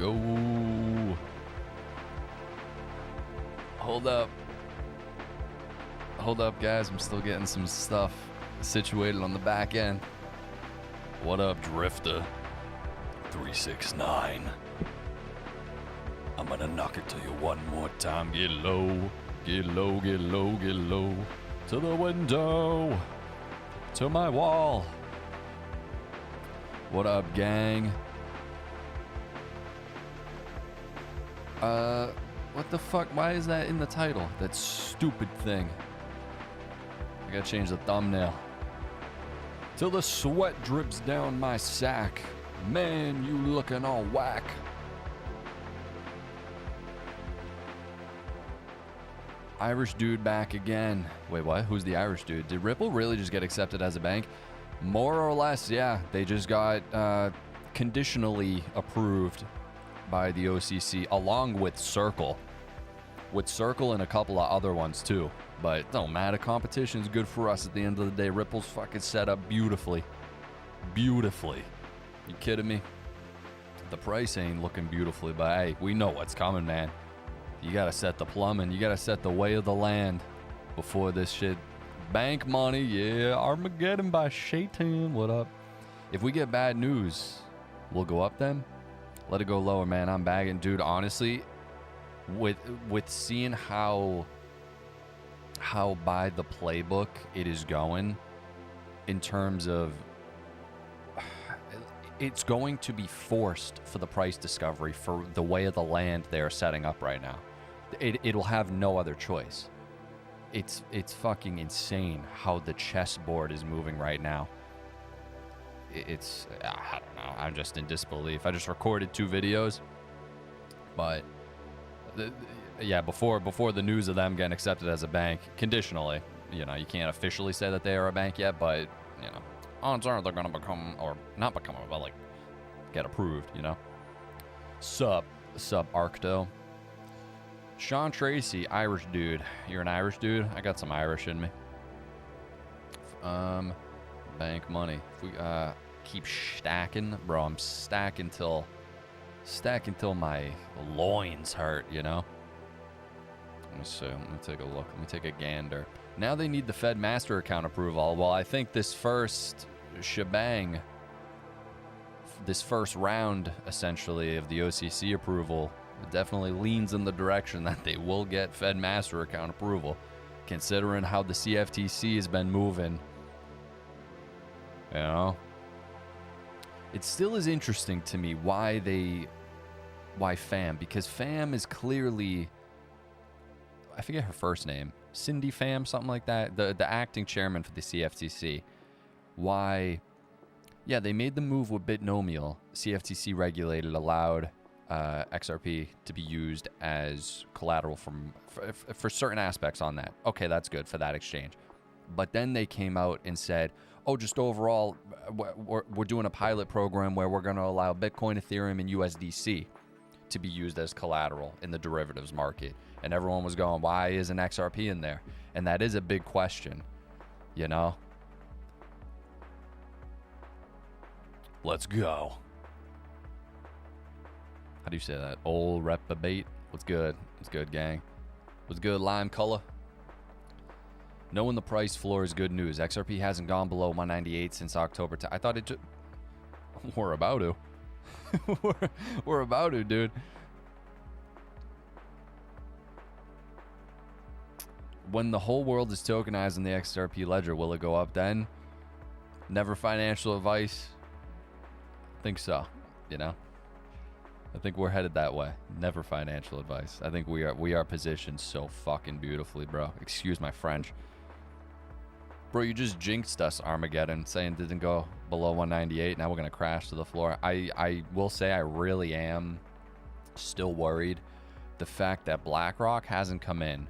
go. Hold up. Hold up, guys. I'm still getting some stuff situated on the back end. What up, Drifter? 369. I'm gonna knock it to you one more time. Get low. Get low, get low, get low. To the window. To my wall. What up, gang? What the fuck? Why is that in the title? That stupid thing. I gotta change the thumbnail. Till the sweat drips down my sack. Man, you looking all whack. Irish dude back again. Wait, what? Who's the Irish dude? Did Ripple really just get accepted as a bank? More or less, yeah. They just got conditionally approved by the OCC along with Circle. With Circle and a couple of other ones too. But it don't matter. Competition's good for us at the end of the day. Ripple's fucking set up beautifully. Beautifully. You kidding me? The price ain't looking beautifully, but hey, we know what's coming, man. You gotta set the plumbing. You gotta set the way of the land before this shit. Bank money, yeah. Armageddon by Shaitan. What up? If we get bad news, we'll go up then. Let it go lower, man. I'm bagging. Dude, honestly, with seeing how by the playbook it is going in terms of it's going to be forced for the price discovery for the way of the land they're setting up right now. It'll have no other choice. It's fucking insane how the chessboard is moving right now. It's, I don't know, I'm just in disbelief. I just recorded 2 videos, but yeah, before the news of them getting accepted as a bank, conditionally, you know, you can't officially say that they are a bank yet, but, you know, odds are they're going to become, or not become, but like, get approved, you know? Sup Arcto. Sean Tracy, Irish dude. You're an Irish dude? I got some Irish in me. Bank money. If we keep stacking, bro, I'm stacking till my loins hurt, you know? Let me see. Let me take a look. Let me take a gander. Now they need the Fed master account approval. Well, I think this first shebang, this first round, essentially, of the OCC approval definitely leans in the direction that they will get Fed master account approval, considering how the CFTC has been moving. You know? It still is interesting to me why FAM, because FAM is clearly, I forget her first name, Cindy Pham, something like that, the acting chairman for the CFTC. Why? Yeah, they made the move with Bitnomial. CFTC regulated, allowed XRP to be used as collateral for certain aspects on that. Okay, that's good for that exchange. But then they came out and said, oh, just overall, we're doing a pilot program where we're going to allow Bitcoin, Ethereum, and USDC to be used as collateral in the derivatives market. And everyone was going, why isn't XRP in there? And that is a big question, you know? Let's go. How do you say that? Old reprobate. What's good? What's good, gang? What's good, lime color? Knowing the price floor is good news. XRP hasn't gone below 198 since October. I thought it just... We're about to. We're about to, dude. When the whole world is tokenizing the XRP ledger, will it go up then? Never financial advice. I think so, you know? I think we're headed that way. Never financial advice. I think we are positioned so fucking beautifully, bro. Excuse my French. Bro, you just jinxed us, Armageddon, saying it didn't go below 198. Now we're going to crash to the floor. I will say I really am still worried. The fact that BlackRock hasn't come in,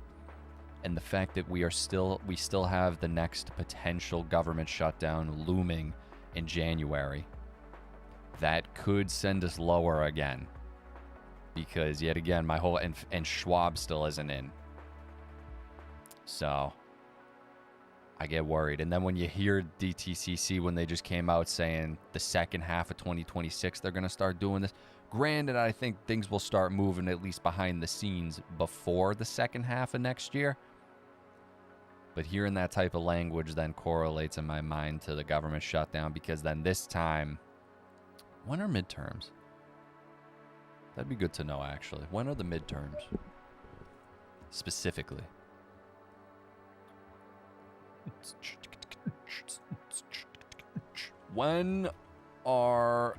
and the fact that we still have the next potential government shutdown looming in January, that could send us lower again. Because yet again, my whole, and Schwab still isn't in. So I get worried. And then when you hear DTCC, when they just came out saying the second half of 2026, they're going to start doing this. Granted, I think things will start moving at least behind the scenes before the second half of next year. But hearing that type of language then correlates in my mind to the government shutdown, because then this time, when are midterms? That'd be good to know, actually. When are the midterms? Specifically. When are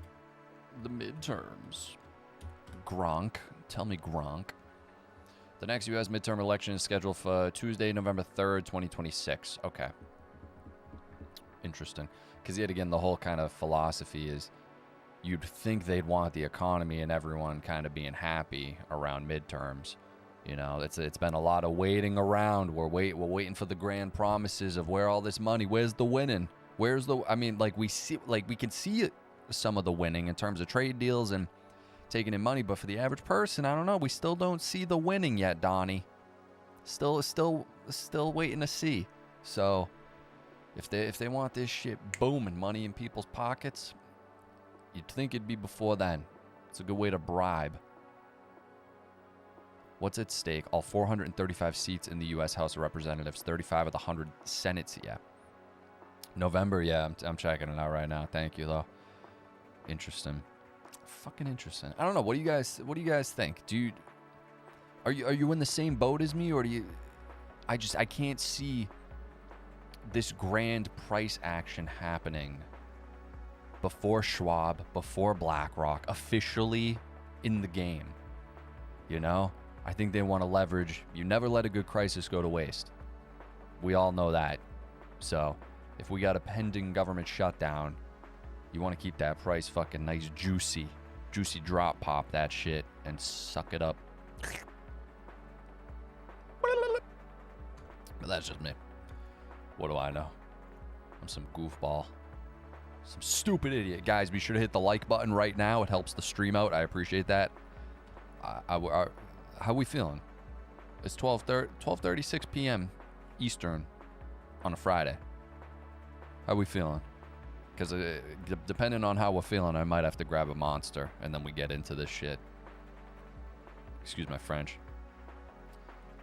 the midterms? Gronk. Tell me, Gronk. The next U.S. midterm election is scheduled for Tuesday, November 3rd, 2026. Okay. Interesting. Because yet again, the whole kind of philosophy is you'd think they'd want the economy and everyone kind of being happy around midterms. You know, it's been a lot of waiting around. We're waiting for the grand promises of where all this money, where's the winning? Where's the, I mean, like we can see some of the winning in terms of trade deals and taking in money, but for the average person, I don't know. We still don't see the winning yet, Donnie. Still waiting to see. So if they want this shit booming, money in people's pockets, you'd think it'd be before then. It's a good way to bribe. What's at stake? All 435 seats in the U.S. House of Representatives, 35 of the 100 Senate seats. Yeah. November, yeah, I'm checking it out right now. Thank you, though. Interesting. Fucking interesting. I don't know. What do you guys think? Are you in the same boat as me, or do you? I can't see this grand price action happening before Schwab, before BlackRock, officially in the game. You know, I think they want to leverage. You never let a good crisis go to waste. We all know that. So if we got a pending government shutdown, you want to keep that price fucking nice, juicy drop, pop that shit and suck it up. But that's just me. What do I know? I'm some goofball. Some stupid idiot. Guys, be sure to hit the like button right now. It helps the stream out. I appreciate that. How we feeling? It's 12:36 p.m. Eastern on a Friday. How we feeling? Because depending on how we're feeling, I might have to grab a monster, and then we get into this shit. Excuse my French.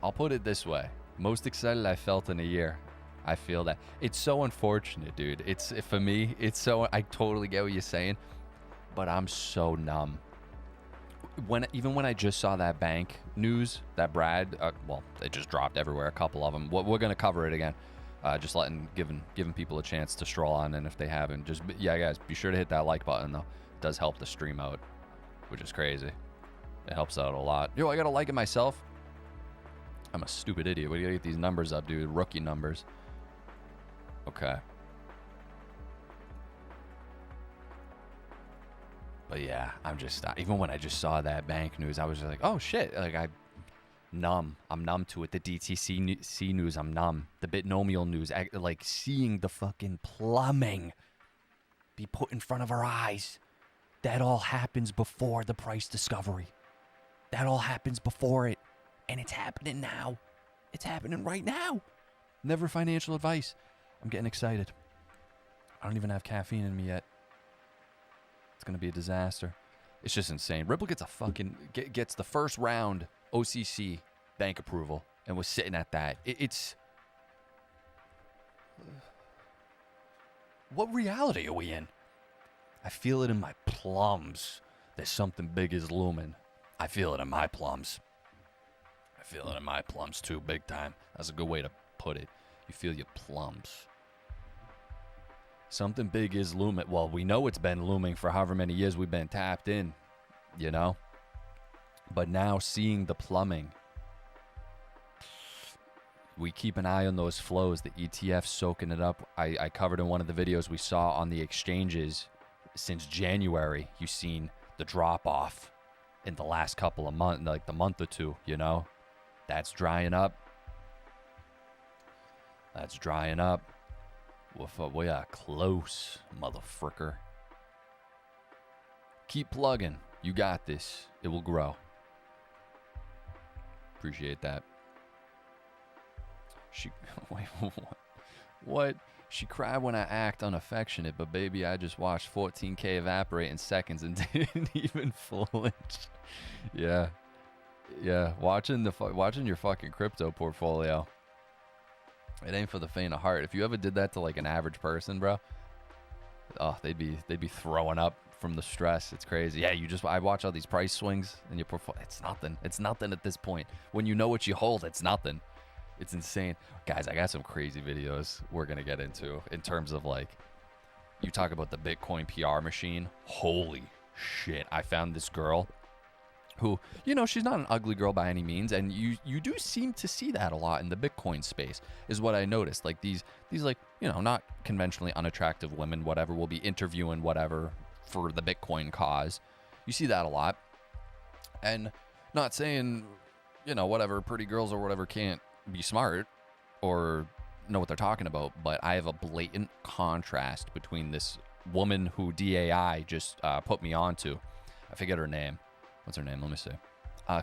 I'll put it this way. Most excited I felt in a year. I feel that. It's so unfortunate, dude. For me, I totally get what you're saying, but I'm so numb. Even when I just saw that bank news, that Brad, it just dropped everywhere, a couple of them. We're going to cover it again. Just giving people a chance to stroll on, and if they haven't, guys, be sure to hit that like button, though. It does help the stream out, which is crazy. It helps out a lot. Yo, I gotta like it myself. I'm a stupid idiot. We gotta get these numbers up, dude. Rookie numbers. Okay. But yeah, I'm just, even when I just saw that bank news, I was just like, oh shit, like I'm numb to it. The DTC news, I'm numb. The Bitnomial news, like seeing the fucking plumbing be put in front of our eyes. That all happens before the price discovery. That all happens before it. And it's happening now. It's happening right now. Never financial advice. I'm getting excited. I don't even have caffeine in me yet. It's going to be a disaster. It's just insane. Ripple gets gets the first round OCC bank approval and was sitting at that. It's... What reality are we in? I feel it in my plums that something big is looming. I feel it in my plums. I feel it in my plums too, big time. That's a good way to put it. You feel your plums. Something big is looming. Well, we know it's been looming for however many years we've been tapped in, you know? But now seeing the plumbing, we keep an eye on those flows, the ETF soaking it up. I covered in one of the videos we saw on the exchanges since January. You've seen the drop off in the last couple of months, like the month or two, you know? That's drying up. That's drying up. We are close, motherfricker. Keep plugging. You got this. It will grow. Appreciate that. Wait, what? She cried when I act unaffectionate, but baby, I just watched 14K evaporate in seconds and didn't even flinch. Yeah. Yeah, watching your fucking crypto portfolio. It ain't for the faint of heart. If you ever did that to like an average person, bro, oh, they'd be throwing up from the stress. It's crazy. Yeah, I watch all these price swings in your portfolio. It's nothing. It's nothing at this point. When you know what you hold, it's nothing. It's insane. Guys, I got some crazy videos we're going to get into in terms of like, you talk about the Bitcoin PR machine. Holy shit. I found this girl who, you know, she's not an ugly girl by any means, and you do seem to see that a lot in the Bitcoin space, is what I noticed. Like these like, you know, not conventionally unattractive women, whatever, will be interviewing whatever for the Bitcoin cause. You see that a lot. And not saying, you know, whatever, pretty girls or whatever can't be smart or know what they're talking about, but I have a blatant contrast between this woman who DAI just put me onto. I forget her name. What's her name? Let me see.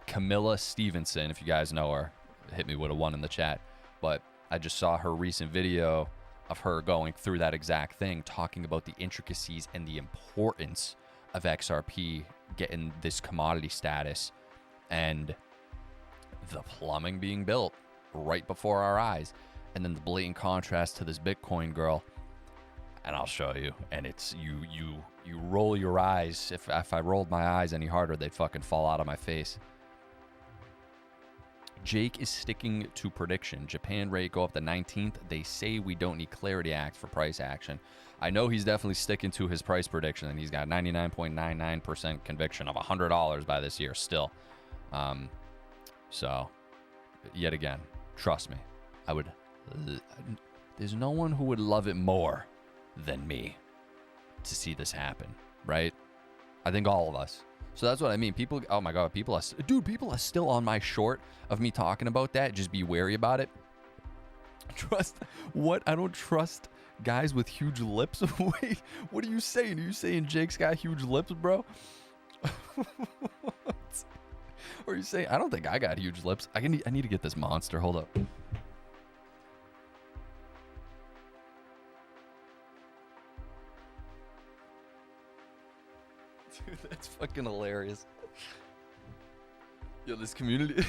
Camilla Stevenson. If you guys know her, hit me with a 1 in the chat. But I just saw her recent video of her going through that exact thing, talking about the intricacies and the importance of XRP getting this commodity status and the plumbing being built right before our eyes. And then the blatant contrast to this Bitcoin girl. And I'll show you. And it's you roll your eyes. If I rolled my eyes any harder, they'd fucking fall out of my face. Jake is sticking to prediction. Japan rate go up the 19th. They say we don't need Clarity Act for price action. I know he's definitely sticking to his price prediction, and he's got 99.99% conviction of $100 by this year still. So, yet again, trust me, there's no one who would love it more than me to see this happen, right? I think all of us. So that's what I mean. People, oh my God, people are still on my short of me talking about that. Just be wary about it. Trust what? I don't trust guys with huge lips. Wait, what are you saying? Are you saying Jake's got huge lips, bro? Or are you saying, I don't think I got huge lips. I need to get this monster. Hold up. Dude, that's fucking hilarious. Yo, this community...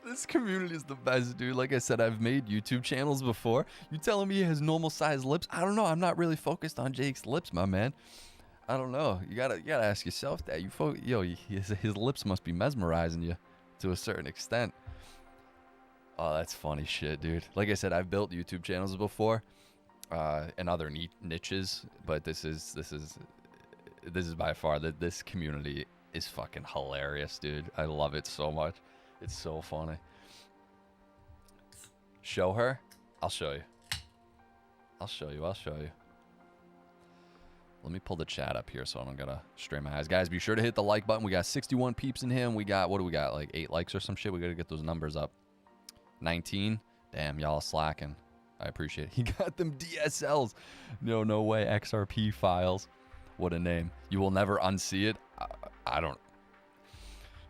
This community is the best, dude. Like I said, I've made YouTube channels before. You telling me he has normal sized lips? I don't know. I'm not really focused on Jake's lips, my man. I don't know. You gotta ask yourself that. His lips must be mesmerizing you to a certain extent. Oh, that's funny shit, dude. Like I said, I've built YouTube channels before, and other niches, but this is by far this community is fucking hilarious, dude. I love it so much. It's so funny. Show her? I'll show you. I'll show you. Let me pull the chat up here so I don't gotta strain my eyes. Guys, be sure to hit the like button. We got 61 peeps in here. And we got, what do we got? Like 8 likes or some shit? We gotta get those numbers up. 19? Damn, y'all are slacking. I appreciate it. He got them DSLs. No way. XRP files. What a name. You will never unsee it. I don't.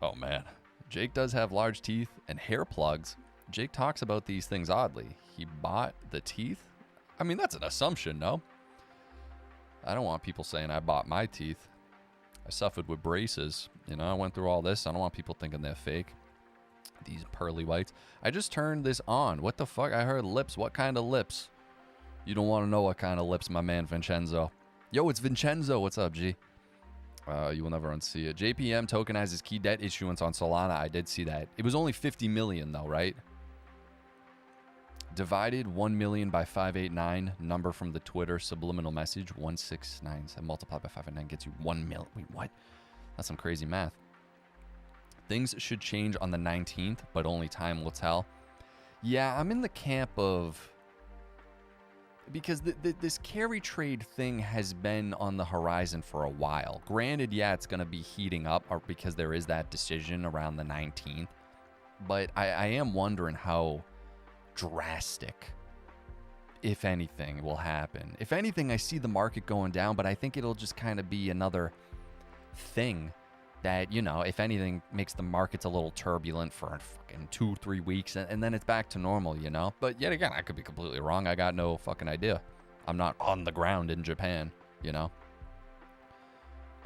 Oh, man. Jake does have large teeth and hair plugs. Jake talks about these things oddly. He bought the teeth? I mean, that's an assumption, no? I don't want people saying I bought my teeth. I suffered with braces. You know, I went through all this. I don't want people thinking they're fake. These pearly whites. I just turned this on. What the fuck? I heard lips. What kind of lips? You don't want to know what kind of lips, my man Vincenzo. Yo, it's Vincenzo. What's up, G? You will never unsee it. JPM tokenizes key debt issuance on Solana. I did see that. It was only 50 million though, right? Divided 1 million by 589. Number from the Twitter subliminal message 1697 multiplied by 589 gets you 1 million. Wait, what? That's some crazy math. Things should change on the 19th, but only time will tell. Yeah, I'm in the camp of... Because this carry trade thing has been on the horizon for a while. Granted, yeah, it's going to be heating up because there is that decision around the 19th. But I am wondering how drastic, if anything, will happen. If anything, I see the market going down, but I think it'll just kind of be another thing that, you know, if anything, makes the markets a little turbulent for fucking 2-3 weeks, and then it's back to normal, you know? But yet again, I could be completely wrong. I got no fucking idea. I'm not on the ground in Japan, you know?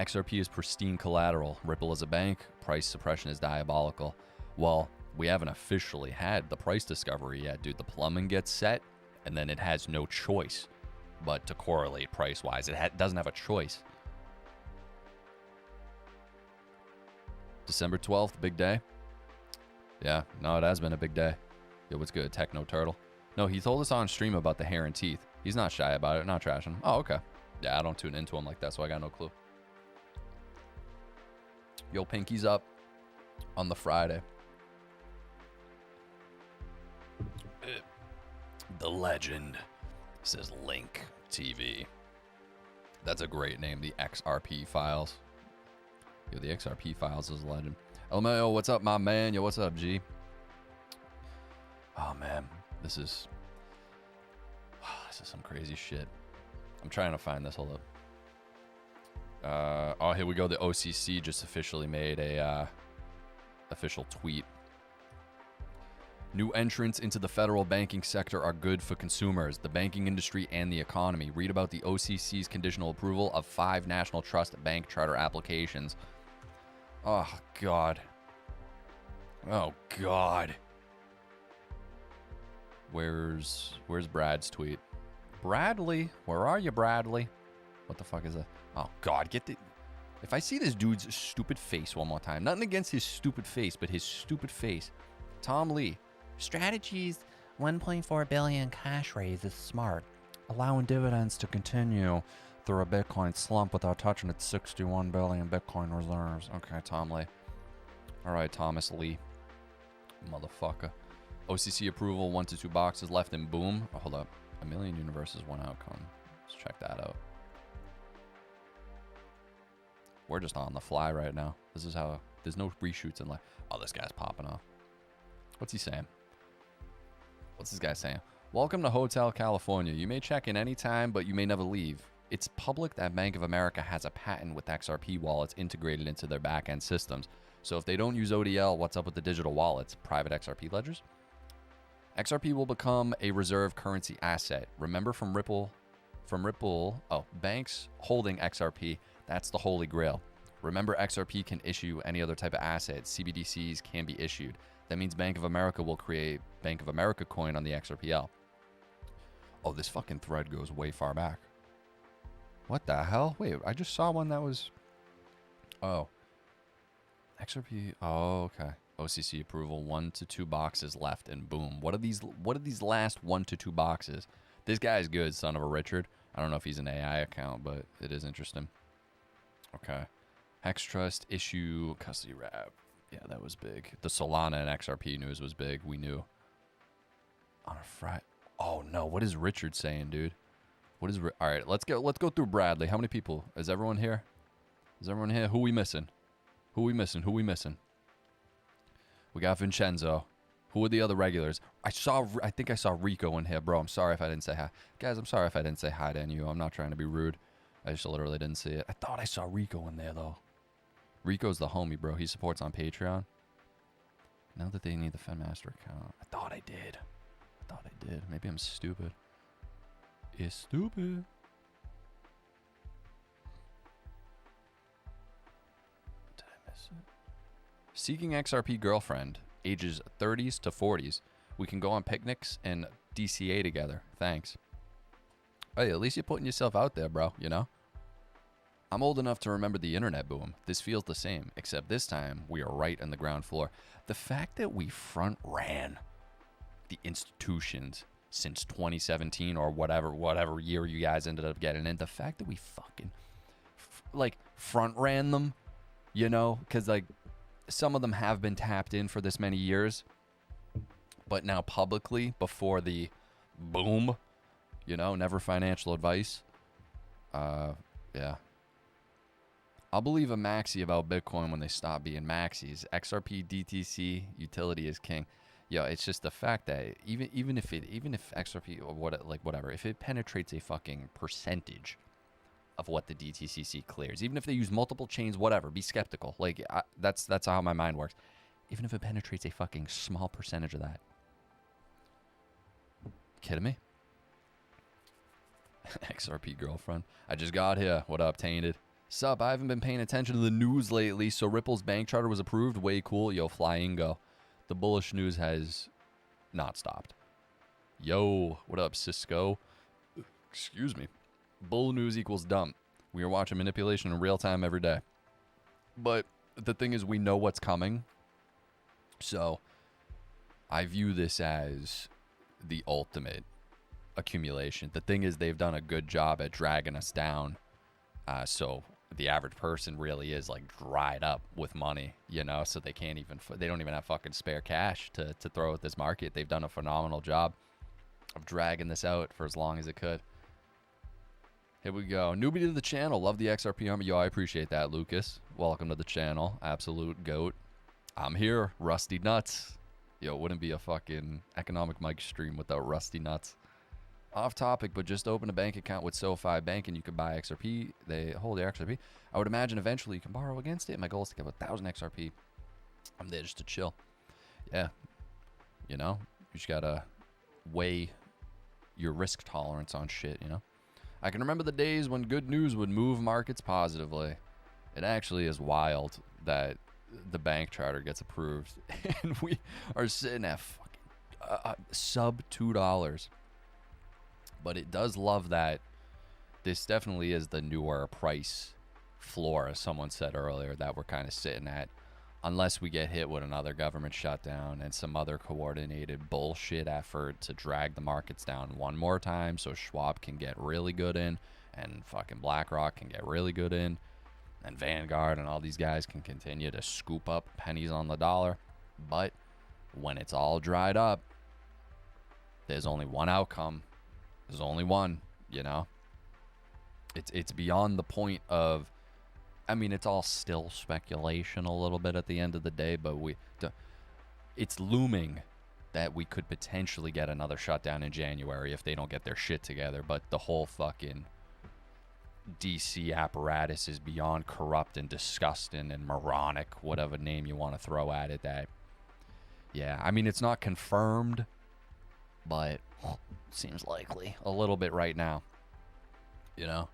XRP is pristine collateral. Ripple is a bank. Price suppression is diabolical. Well, we haven't officially had the price discovery yet, dude. The plumbing gets set, and then it has no choice but to correlate price-wise. It doesn't have a choice. December 12th, big day. Yeah, no, it has been a big day. Yo, what's good, Techno Turtle? No, he told us on stream about the hair and teeth. He's not shy about it, not trashing him. Oh, okay. Yeah, I don't tune into him like that, so I got no clue. Yo, Pinky's up on the Friday. The legend, says Link TV. That's a great name, the XRP files. Yo, the XRP files is a legend. LMAO, what's up, my man? Yo, what's up, G? Oh, man. This is some crazy shit. I'm trying to find this. Hold up. Oh, here we go. The OCC just officially made a official tweet. New entrants into the federal banking sector are good for consumers, the banking industry, and the economy. Read about the OCC's conditional approval of 5 National Trust Bank Charter applications. Oh, God. Oh, God. Where's Brad's tweet? Bradley? Where are you, Bradley? What the fuck is that? Oh, God. If I see this dude's stupid face one more time, nothing against his stupid face, but his stupid face. Tom Lee. Strategies 1.4 billion cash raise is smart, allowing dividends to continue through a Bitcoin slump without touching its 61 billion Bitcoin reserves. Okay, Tom Lee. All right, Thomas Lee. Motherfucker. OCC approval, 1 to 2 boxes left, and boom. Oh, hold up. A million universes, one outcome. Let's check that out. We're just on the fly right now. This is how, there's no reshoots in life. Oh, this guy's popping off. What's he saying? What's this guy saying? Welcome to Hotel California. You may check in anytime, but you may never leave. It's public that Bank of America has a patent with XRP wallets integrated into their back-end systems. So if they don't use ODL, what's up with the digital wallets? Private XRP ledgers? XRP will become a reserve currency asset. Remember from Ripple, banks holding XRP, that's the holy grail. Remember, XRP can issue any other type of asset. CBDCs can be issued. That means Bank of America will create Bank of America coin on the XRPL. Oh, this fucking thread goes way far back. What the hell? Wait, I just saw one that was... Oh. XRP... Oh, okay. OCC approval, 1 to 2 boxes left, and boom. What are these last 1 to 2 boxes? This guy's good, son of a Richard. I don't know if he's an AI account, but it is interesting. Okay. Hex Trust issue custody wrap. Yeah, that was big. The Solana and XRP news was big. We knew. On a Friday. Oh no, what is Richard saying, dude? What is all right? Let's go through Bradley. How many people? Is everyone here? Is everyone here? Who we missing? Who we missing? Who we missing? We got Vincenzo. Who are the other regulars? I think I saw Rico in here, bro. I'm sorry if I didn't say hi. Guys, I'm sorry if I didn't say hi to any of you. I'm not trying to be rude. I just literally didn't see it. I thought I saw Rico in there, though. Rico's the homie, bro. He supports on Patreon. Now that they need the FedMaster account. I thought I did. Maybe I'm stupid. It's stupid. Did I miss it? Seeking XRP girlfriend. Ages 30s to 40s. We can go on picnics and DCA together. Thanks. Hey, at least you're putting yourself out there, bro, you know? I'm old enough to remember the internet boom. This feels the same, except this time we are right on the ground floor. The fact that we front ran the institutions since 2017 or whatever year you guys ended up getting in, the fact that we fucking front ran them, you know, because like some of them have been tapped in for this many years, but now publicly before the boom, you know, never financial advice. Yeah. I'll believe a maxi about Bitcoin when they stop being maxis. XRP DTC utility is king. Yo, it's just the fact that even if XRP or whatever, if it penetrates a fucking percentage of what the DTCC clears. Even if they use multiple chains, whatever, be skeptical. Like, that's how my mind works. Even if it penetrates a fucking small percentage of that. Kidding me? XRP girlfriend. I just got here. What up, Tainted? Sup, I haven't been paying attention to the news lately, so Ripple's bank charter was approved. Way cool. Yo, flying go. The bullish news has not stopped. Yo, what up, Cisco? Excuse me. Bull news equals dumb. We are watching manipulation in real time every day. But the thing is, we know what's coming. So I view this as the ultimate accumulation. The thing is, they've done a good job at dragging us down. So the average person really is like dried up with money, you know, so they can't even, they don't even have fucking spare cash to throw at this market. They've done a phenomenal job of dragging this out for as long as it could. Here we go. Newbie to the channel. Love the XRP army. Yo, I appreciate that, Lucas. Welcome to the channel. Absolute goat. I'm here. Rusty Nuts. Yo, wouldn't be a fucking economic mic stream without Rusty Nuts. Off topic, but just open a bank account with SoFi Bank and you can buy XRP. They hold their XRP. I would imagine eventually you can borrow against it. My goal is to get 1,000 XRP. I'm there just to chill. Yeah. You know, you just gotta weigh your risk tolerance on shit, you know? I can remember the days when good news would move markets positively. It actually is wild that the bank charter gets approved and we are sitting at fucking sub $2. But it does love that this definitely is the newer price floor, as someone said earlier, that we're kind of sitting at, unless we get hit with another government shutdown and some other coordinated bullshit effort to drag the markets down one more time so Schwab can get really good in and fucking BlackRock can get really good in and Vanguard and all these guys can continue to scoop up pennies on the dollar. But when it's all dried up, there's only one outcome. There's only one, you know. It's beyond the point of, I mean, it's all still speculation a little bit at the end of the day, but it's looming that we could potentially get another shutdown in January if they don't get their shit together. But the whole fucking DC apparatus is beyond corrupt and disgusting and moronic, whatever name you want to throw at it. That, yeah, I mean, it's not confirmed, but seems likely a little bit right now, you know.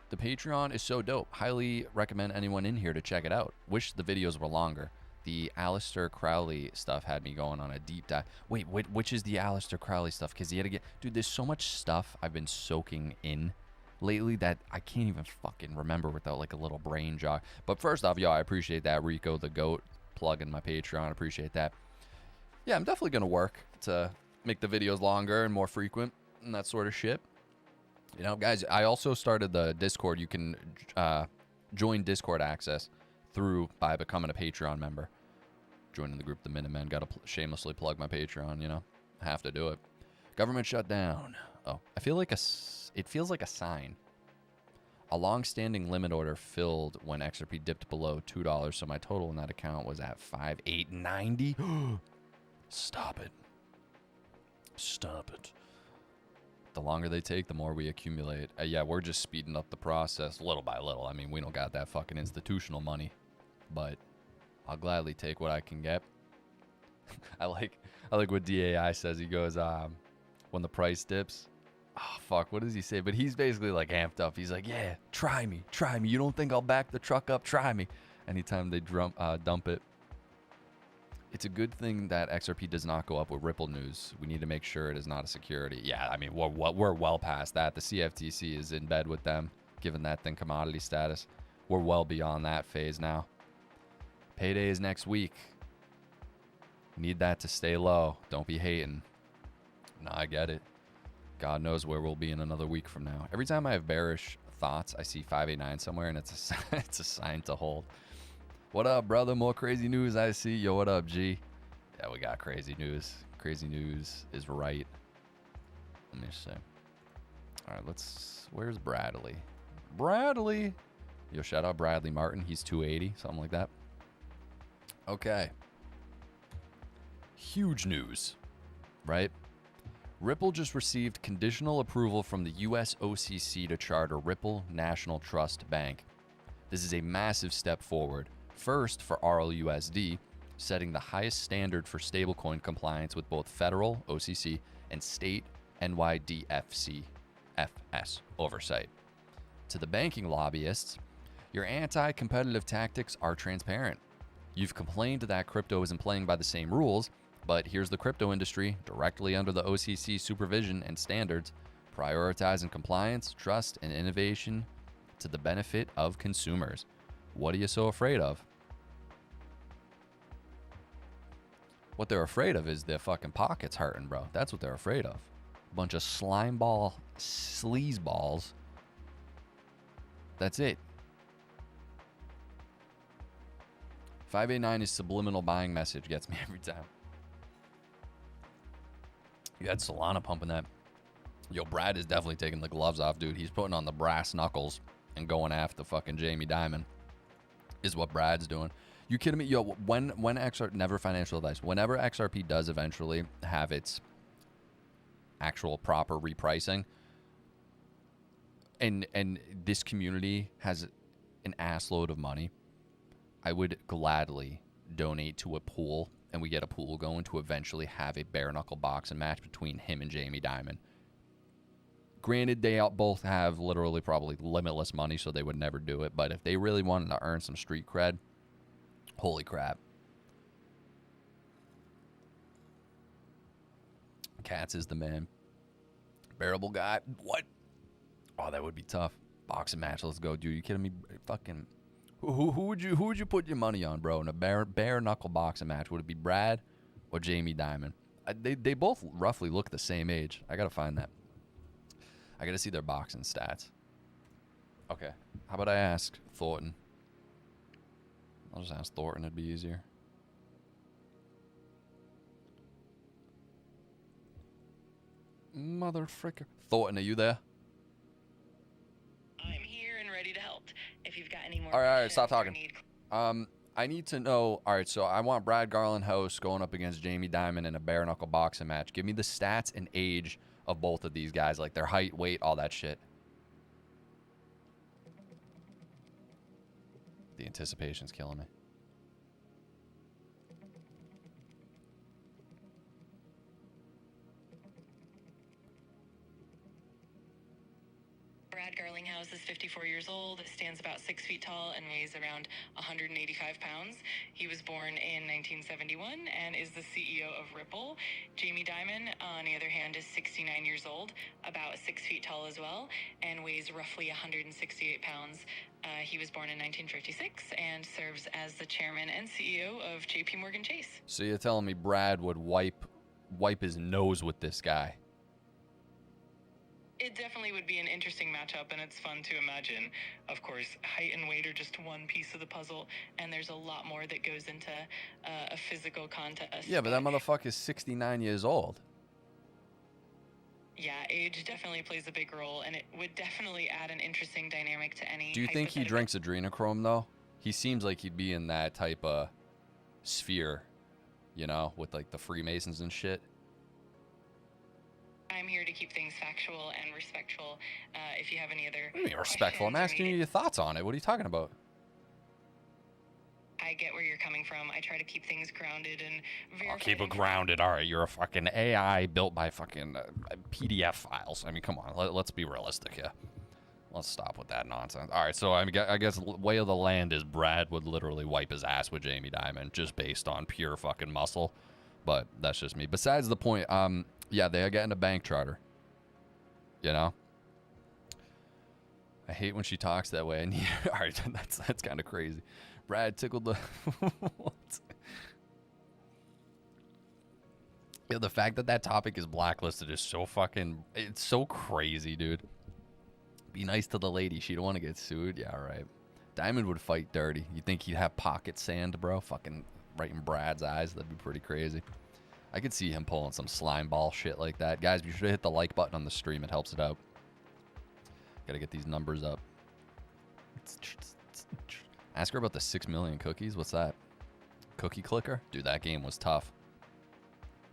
The Patreon is so dope. Highly recommend anyone in here to check it out. Wish the videos were longer. The Aleister Crowley stuff had me going on a deep dive. Wait, which is the Aleister Crowley stuff? Because you had to get, dude, there's so much stuff I've been soaking in lately that I can't even fucking remember without like a little brain jog. But first off, yo, I appreciate that. Rico the Goat plugging my Patreon. Appreciate that. Yeah, I'm definitely going to work to make the videos longer and more frequent and that sort of shit. You know, guys, I also started the Discord. You can join Discord access by becoming a Patreon member. Joining the group, the Minutemen. Got to shamelessly plug my Patreon, you know. I have to do it. Government shutdown. Oh, it feels like a sign. A long-standing limit order filled when XRP dipped below $2, so my total in that account was at 5,890. Stop it. Stop it. The longer they take, the more we accumulate. Yeah, we're just speeding up the process little by little. I mean, we don't got that fucking institutional money, but I'll gladly take what I can get. I like what DAI says. He goes, when the price dips, oh, fuck, what does he say? But he's basically like amped up. He's like, yeah, try me. You don't think I'll back the truck up? Try me. Anytime they dump it. It's a good thing that XRP does not go up with Ripple news. We need to make sure it is not a security. Yeah, I mean, we're well past that. The CFTC is in bed with them, given that thing commodity status. We're well beyond that phase now. Payday is next week. Need that to stay low. Don't be hating. No, I get it. God knows where we'll be in another week from now. Every time I have bearish thoughts, I see 589 somewhere, and it's a sign to hold. What up, brother? More crazy news I see. Yo, what up, G? Yeah, we got crazy news. Crazy news is right. Let me see. All right, where's Bradley? Bradley! Yo, shout out Bradley Martin. He's 280, something like that. Okay. Huge news, right? Ripple just received conditional approval from the US OCC to charter Ripple National Trust Bank. This is a massive step forward. First, for RLUSD, setting the highest standard for stablecoin compliance with both federal OCC and state NYDFC FS oversight. To the banking lobbyists, your anti-competitive tactics are transparent. You've complained that crypto isn't playing by the same rules, but here's the crypto industry, directly under the OCC supervision and standards, prioritizing compliance, trust, and innovation to the benefit of consumers. What are you so afraid of? What they're afraid of is their fucking pockets hurting, bro. That's what they're afraid of. A bunch of slimeball sleazeballs. That's it. 589 is subliminal buying message. Gets me every time. You had Solana pumping that. Yo, Brad is definitely taking the gloves off, dude. He's putting on the brass knuckles and going after fucking Jamie Dimon. Is what Brad's doing. You kidding me? Yo, when XRP, never financial advice, whenever XRP does eventually have its actual proper repricing, and this community has an assload of money, I would gladly donate to a pool, and we get a pool going to eventually have a bare knuckle boxing match between him and Jamie Dimon. Granted, they both have literally probably limitless money, so they would never do it. But if they really wanted to earn some street cred, holy crap. Katz is the man. Bearable guy. What? Oh, that would be tough. Boxing match. Let's go, dude. You kidding me? Fucking. Who would you put your money on, bro? In a bare knuckle boxing match, would it be Brad or Jamie Dimon? They both roughly look the same age. I gotta find that. I gotta see their boxing stats. Okay. How about I ask Thornton? I'll just ask Thornton. It'd be easier. Motherfricker. Thornton, are you there? I'm here and ready to help. If you've got any more all right, stop talking. I need to know. All right, so I want Brad Garland host going up against Jamie Dimon in a bare knuckle boxing match. Give me the stats and age of both of these guys, like their height, weight, all that shit. The anticipation's killing me. Brad Garlinghouse is 54 years old, stands about 6 feet tall, and weighs around 185 pounds. He was born in 1971 and is the CEO of Ripple. Jamie Dimon, on the other hand, is 69 years old, about 6 feet tall as well, and weighs roughly 168 pounds. He was born in 1956 and serves as the chairman and CEO of JP Morgan Chase. So you're telling me Brad would wipe his nose with this guy? It definitely would be an interesting matchup, and it's fun to imagine. Of course, height and weight are just one piece of the puzzle, and there's a lot more that goes into a physical contest. Yeah, but that motherfucker's 69 years old. Yeah, age definitely plays a big role, and it would definitely add an interesting dynamic to any. Do you think he drinks adrenochrome, though? He seems like he'd be in that type of sphere, you know, with like the Freemasons and shit. I'm here to keep things factual and respectful. If you have any other What do you mean respectful? I'm asking you your thoughts on it. What are you talking about? I get where you're coming from. I try to keep things grounded and verified. I'll keep it grounded. All right, you're a fucking AI built by fucking PDF files. I mean, come on. Let's be realistic here. Let's stop with that nonsense. All right, so I guess way of the land is Brad would literally wipe his ass with Jamie Dimon just based on pure fucking muscle. But that's just me. Besides the point, yeah, they are getting a bank charter. You know? I hate when she talks that way. All right, that's kind of crazy. Brad tickled the... What? Yeah, the fact that topic is blacklisted is so fucking... It's so crazy, dude. Be nice to the lady. She don't want to get sued. Yeah, right. Diamond would fight dirty. You think he'd have pocket sand, bro? Fucking right in Brad's eyes. That'd be pretty crazy. I could see him pulling some slime ball shit like that. Guys, be sure to hit the like button on the stream. It helps it out. Gotta get these numbers up. Ask her about the 6 million cookies. What's that? Cookie clicker? Dude, that game was tough.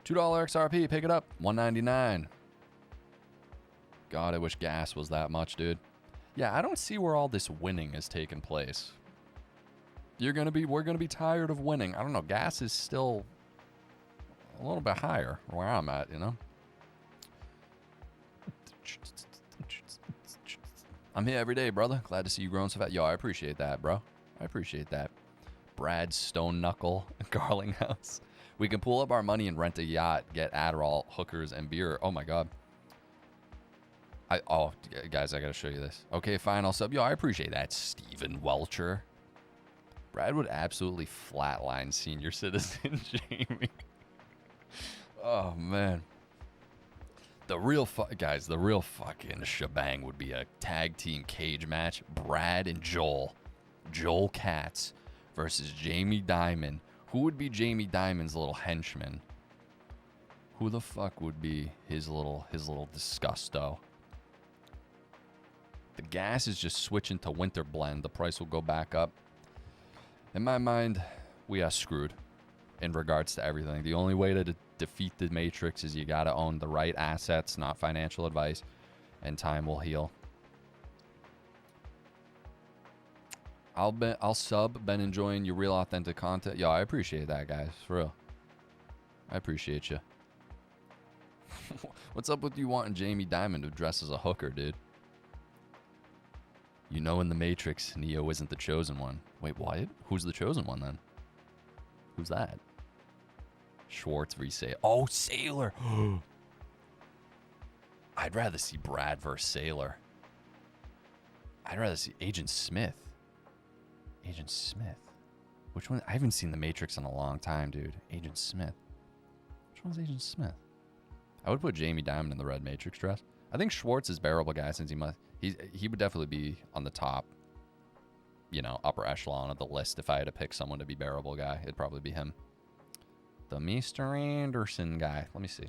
$2 XRP. Pick it up. $1.99. God, I wish gas was that much, dude. Yeah, I don't see where all this winning is taking place. We're gonna be tired of winning. I don't know. Gas is still a little bit higher where I'm at, you know. I'm here every day, brother. Glad to see you growing so fast. Yo, I appreciate that, bro. I appreciate that. Brad Stone Knuckle, Garlinghouse. We can pull up our money and rent a yacht, get Adderall, hookers, and beer. Oh my God. Guys, I gotta show you this. Okay, fine, I'll sub. Yo, I appreciate that, Stephen Welcher. Brad would absolutely flatline senior citizen Jamie. Oh man. The real fucking shebang would be a tag team cage match. Brad and Joel Katz versus Jamie Dimon. Who would be Jamie Dimon's little henchman? Who the fuck would be his little disgusto? The gas is just switching to winter blend. The price will go back up. In my mind, we are screwed in regards to everything. The only way to defeat the matrix is you got to own the right assets, not financial advice, and time will heal. I'll sub. Been enjoying your real authentic content. Yo, I appreciate that, guys. For real. I appreciate you. What's up with you wanting Jamie Dimon to dress as a hooker, dude? You know in the Matrix, Neo isn't the chosen one. Wait, what? Who's the chosen one then? Who's that? Schwartz v. Sailor. Oh, Sailor! I'd rather see Brad versus Sailor. I'd rather see Agent Smith. Agent Smith. Which one? I haven't seen The Matrix in a long time, dude. Agent Smith. Which one's Agent Smith? I would put Jamie Dimon in the red Matrix dress. I think Schwartz is bearable guy since he would definitely be on the top, upper echelon of the list if I had to pick someone to be bearable guy. It'd probably be him. The Mr. Anderson guy. Let me see.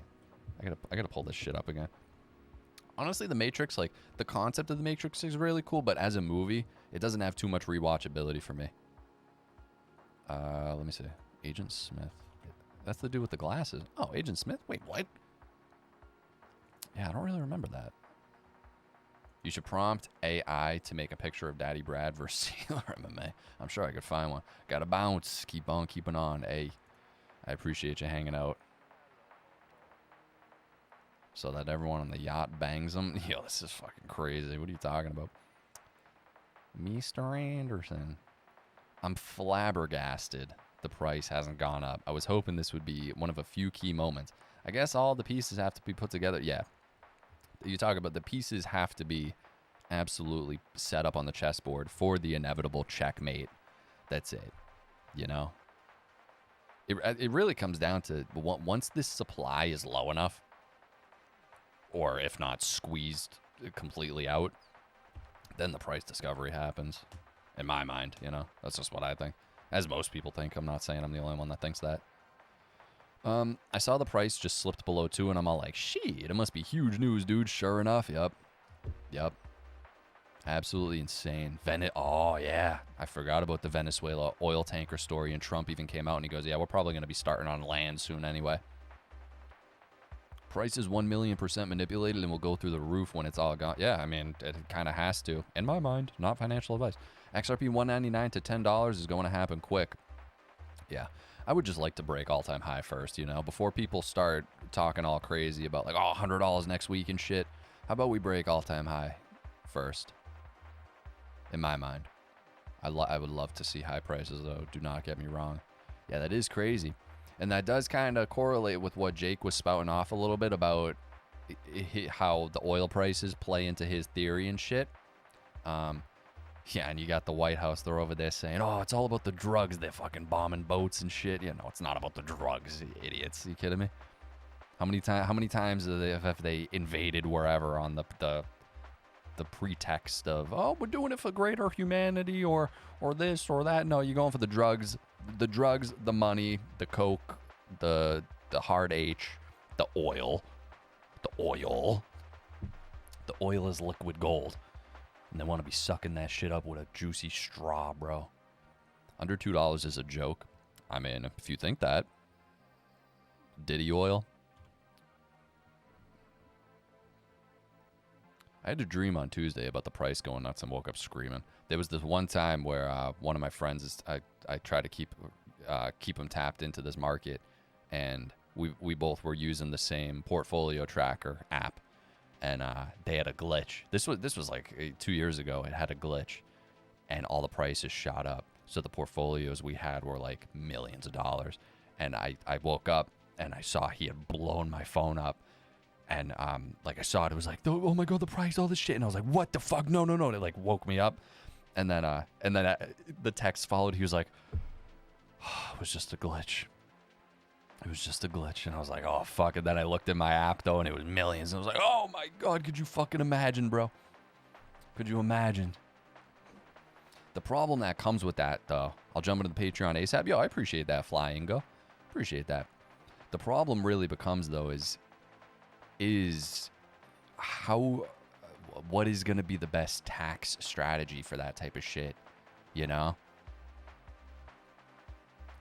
I gotta pull this shit up again. Honestly, The Matrix, like, the concept of The Matrix is really cool, but as a movie, it doesn't have too much rewatchability for me. Let me see. Agent Smith. That's the dude with the glasses. Oh, Agent Smith? Wait, what? Yeah, I don't really remember that. You should prompt AI to make a picture of Daddy Brad versus Sailor MMA. I'm sure I could find one. Gotta bounce. Keep on keeping on. Hey, I appreciate you hanging out. So that everyone on the yacht bangs them. Yo, this is fucking crazy. What are you talking about? Mr. Anderson. I'm flabbergasted the price hasn't gone up. I was hoping this would be one of a few key moments. I guess all the pieces have to be put together. Yeah. You talk about the pieces have to be absolutely set up on the chessboard for the inevitable checkmate. That's it. It really comes down to once this supply is low enough, or if not squeezed completely out, then the price discovery happens. In my mind, that's just what I think. As most people think. I'm not saying I'm the only one that thinks that. I saw the price just slipped below 2, and I'm all like, shit, it must be huge news, dude. Sure enough, yep. Absolutely insane. Oh, yeah. I forgot about the Venezuela oil tanker story, and Trump even came out, and he goes, yeah, we're probably going to be starting on land soon anyway. Price is 1,000,000% manipulated and will go through the roof when it's all gone. Yeah, I mean, it kind of has to. In my mind, not financial advice. XRP $1.99 to $10 is going to happen quick. Yeah. I would just like to break all-time high first, before people start talking all crazy about, like, oh, $100 next week and shit. How about we break all-time high first? In my mind. I would love to see high prices, though. Do not get me wrong. Yeah, that is crazy. And that does kind of correlate with what Jake was spouting off a little bit about how the oil prices play into his theory and shit. Yeah, and you got the White House, they're over there saying, oh, it's all about the drugs. They're fucking bombing boats and shit. It's not about the drugs, you idiots. Are you kidding me? How many times have they invaded wherever on the pretext of, oh, we're doing it for greater humanity or this or that? No, you're going for the drugs, the money, the coke, the hard H, the oil. The oil is liquid gold. And they want to be sucking that shit up with a juicy straw, bro. Under $2 is a joke. I mean, if you think that. Diddy oil. I had a dream on Tuesday about the price going nuts and woke up screaming. There was this one time where one of my friends, I tried to keep him tapped into this market, and we both were using the same portfolio tracker app, and they had a glitch. This was like 2 years ago. It had a glitch, and all the prices shot up. So the portfolios we had were like millions of dollars, and I woke up and I saw he had blown my phone up. And like I saw it was like, oh my god, the price, all this shit, and I was like, what the fuck? No. It like woke me up, and then the text followed. He was like, oh, it was just a glitch. It was just a glitch, and I was like, oh fuck. And then I looked at my app though, and it was millions. And I was like, oh my god, could you fucking imagine, bro? Could you imagine? The problem that comes with that, though, I'll jump into the Patreon ASAP. Yo, I appreciate that, Flying Go. Appreciate that. The problem really becomes though is how, what is going to be the best tax strategy for that type of shit, you know?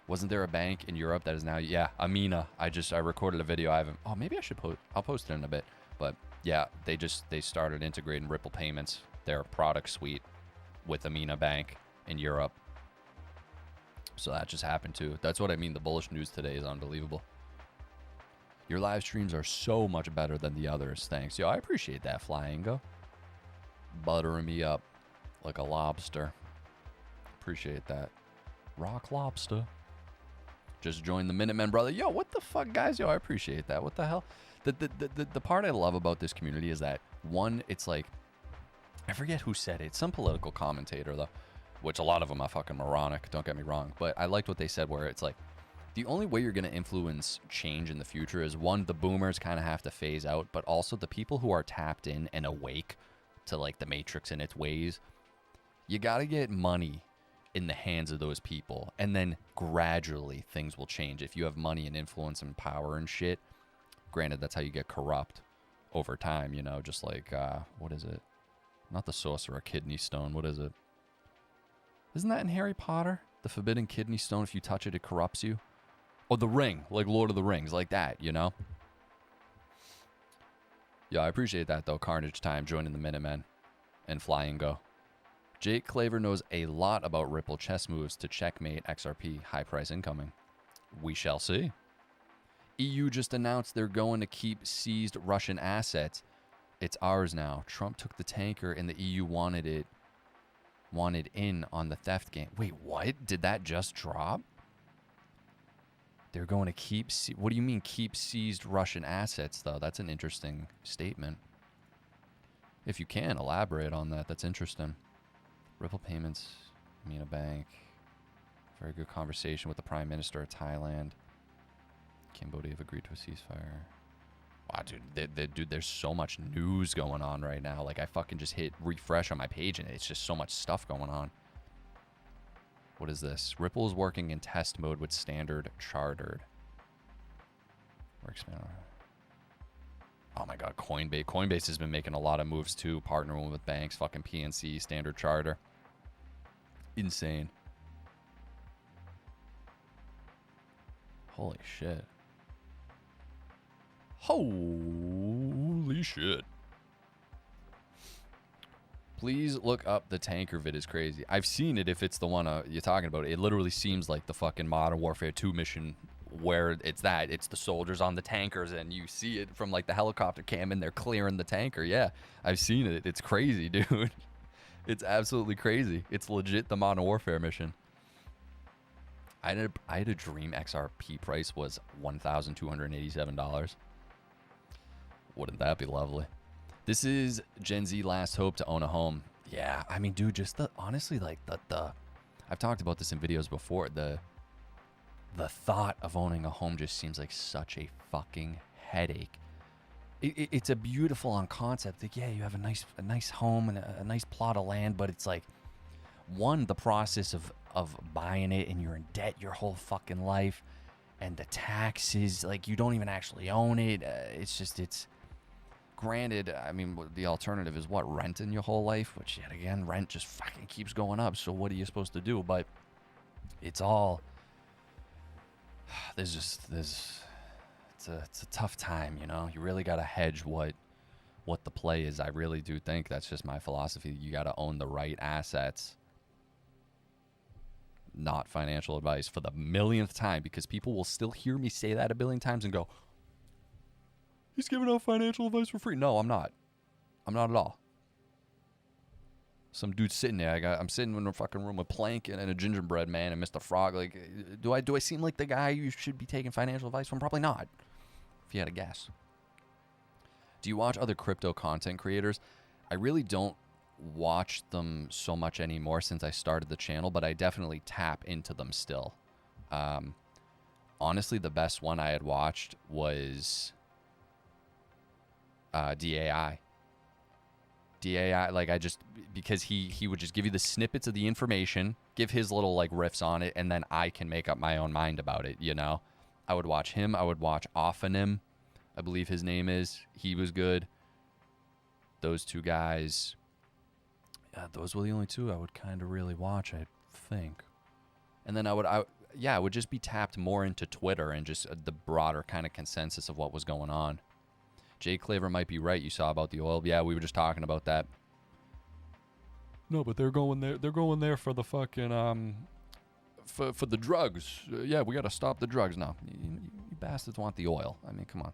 Wasn't there a bank in Europe that is now, yeah, Amina. I recorded a video. Maybe I should I'll post it in a bit. But yeah, they started integrating Ripple payments, their product suite, with Amina Bank in Europe. So that just happened too. That's what I mean. The bullish news today is unbelievable. Your live streams are so much better than the others. Thanks. Yo, I appreciate that, Flyingo. Buttering me up like a lobster. Appreciate that. Rock lobster. Just joined the Minutemen, brother. Yo, what the fuck, guys? Yo, I appreciate that. What the hell? The part I love about this community is that, one, it's like, I forget who said it. Some political commentator, though, which a lot of them are fucking moronic. Don't get me wrong. But I liked what they said, where it's like, the only way you're going to influence change in the future is, one, the boomers kind of have to phase out, but also the people who are tapped in and awake to like the Matrix and its ways. You got to get money in the hands of those people, and then gradually things will change. If you have money and influence and power and shit, granted, that's how you get corrupt over time, you know, just like, what is it? Not the sorcerer kidney stone. What is it? Isn't that in Harry Potter? The forbidden kidney stone, if you touch it, it corrupts you. Or the ring, like Lord of the Rings, like that, you know? Yeah, I appreciate that, though. Carnage Time joining the Minutemen and Flying Go. Jake Claver knows a lot about Ripple chess moves to checkmate XRP. High price incoming. We shall see. EU just announced they're going to keep seized Russian assets. It's ours now. Trump took the tanker and the EU wanted in on the theft game. Wait, what? Did that just drop? They're going to keep... What do you mean keep seized Russian assets, though? That's an interesting statement. If you can, elaborate on that. That's interesting. Ripple payments, Amina Bank. Very good conversation with the Prime Minister of Thailand. Cambodia have agreed to a ceasefire. Wow, dude, there's so much news going on right now. Like, I fucking just hit refresh on my page, and it's just so much stuff going on. What is this? Ripple is working in test mode with Standard Chartered. We're expanding. Oh my god, Coinbase. Coinbase has been making a lot of moves too, partnering with banks, fucking PNC, Standard Charter. Insane. Holy shit. Holy shit. Please look up the tanker vid. Is crazy. I've seen it if it's the one you're talking about. It literally seems like the fucking Modern Warfare 2 mission where it's the soldiers on the tankers and you see it from like the helicopter cam and they're clearing the tanker. Yeah, I've seen it. It's crazy, dude. It's absolutely crazy. It's legit the Modern Warfare mission. I had a dream XRP price was $1,287. Wouldn't that be lovely? This is Gen Z last hope to own a home. Yeah, I mean, dude, just honestly, like the I've talked about this in videos before. The thought of owning a home just seems like such a fucking headache. It's a beautiful on concept. Like, yeah, you have a nice home and a nice plot of land, but it's like, one, the process of buying it and you're in debt your whole fucking life, and the taxes, like you don't even actually own it. It's granted, I mean, the alternative is what? Renting your whole life, which yet again, rent just fucking keeps going up. So what are you supposed to do? But it's all, it's a tough time, you know? You really got to hedge what what the play is. I really do think that's just my philosophy. You got to own the right assets. Not financial advice for the millionth time, because people will still hear me say that a billion times and go, he's giving out financial advice for free. No, I'm not. I'm not at all. Some dude sitting there. I'm sitting in a fucking room with Plankton and a gingerbread man and Mr. Frog. Like, do I seem like the guy you should be taking financial advice from? Probably not, if you had a guess. Do you watch other crypto content creators? I really don't watch them so much anymore since I started the channel, but I definitely tap into them still. Honestly, the best one I had watched was DAI. DAI, like, because he would just give you the snippets of the information, give his little like riffs on it, and then I can make up my own mind about it, you know? I would watch him. I would watch Offanim, I believe his name is. He was good. Those two guys. Those were the only two I would kind of really watch, I think. And then I would just be tapped more into Twitter and just the broader kind of consensus of what was going on. Jay Claver might be right. You saw about the oil. Yeah, we were just talking about that. No, but they're going there. They're going there for the fucking for the drugs. Yeah, we got to stop the drugs. No, you bastards want the oil. I mean, come on.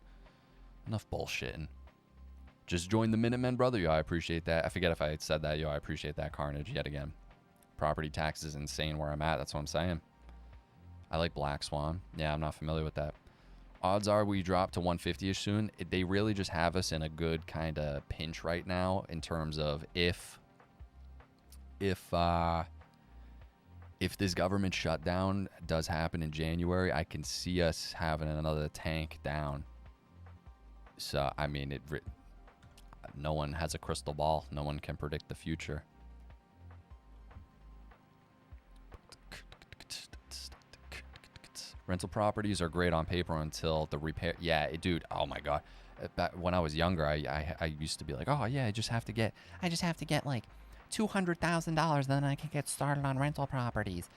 Enough bullshitting. Just join the Minutemen, brother. Yo, I appreciate that. I forget if I had said that. Yo, I appreciate that carnage yet again. Property tax is insane where I'm at. That's what I'm saying. I like Black Swan. Yeah, I'm not familiar with that. Odds are we drop to 150-ish soon. They really just have us in a good kind of pinch right now in terms of if this government shutdown does happen in January, I can see us having another tank down. So, I mean, no one has a crystal ball. No one can predict the future. Rental properties are great on paper until the repair. Yeah, dude. Oh my God. Back when I was younger, I used to be like, oh yeah, I just have to get like $200,000, then I can get started on rental properties.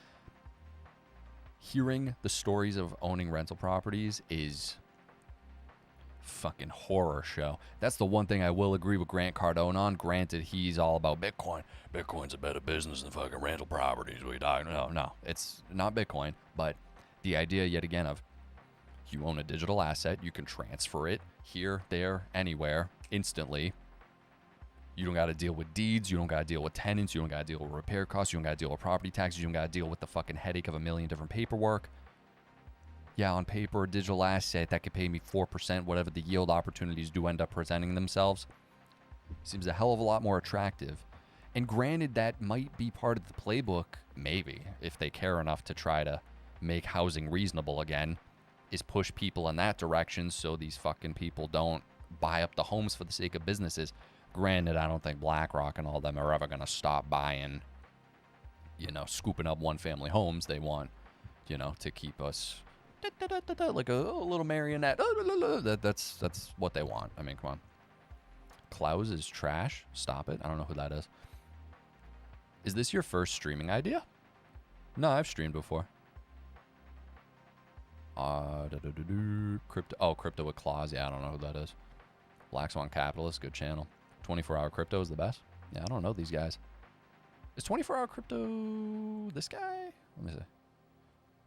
Hearing the stories of owning rental properties is fucking horror show. That's the one thing I will agree with Grant Cardone on. Granted, he's all about Bitcoin. Bitcoin's a better business than fucking rental properties. No, it's not Bitcoin, but the idea yet again of you own a digital asset, you can transfer it here, there, anywhere, instantly. You don't got to deal with deeds. You don't got to deal with tenants. You don't got to deal with repair costs. You don't got to deal with property taxes. You don't got to deal with the fucking headache of a million different paperwork. Yeah, on paper, a digital asset that could pay me 4%, whatever the yield opportunities do end up presenting themselves, seems a hell of a lot more attractive. And granted, that might be part of the playbook, maybe, if they care enough to try to make housing reasonable again, is push people in that direction so these fucking people don't buy up the homes for the sake of businesses. Granted, I don't think BlackRock and all them are ever going to stop buying, scooping up one-family homes. They want, to keep us like a little marionette. That's what they want. I mean, come on. Klaus is trash. Stop it. I don't know who that is. Is this your first streaming idea? No, I've streamed before. Crypto with Claus. Yeah, I don't know who that is. Black Swan Capitalist, good channel. 24-hour crypto is the best. Yeah, I don't know these guys. Is 24-hour crypto this guy? Let me see.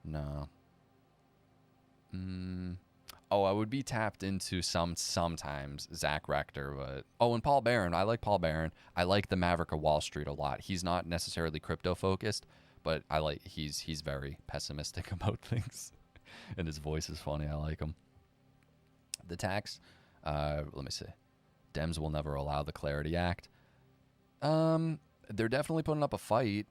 No. I would be tapped into sometimes Zach Rector, but and Paul Barron. I like Paul Barron. I like the Maverick of Wall Street a lot. He's not necessarily crypto focused, but he's very pessimistic about things. And his voice is funny. I like him. The tax, let me see. Dems will never allow the Clarity Act. They're definitely putting up a fight,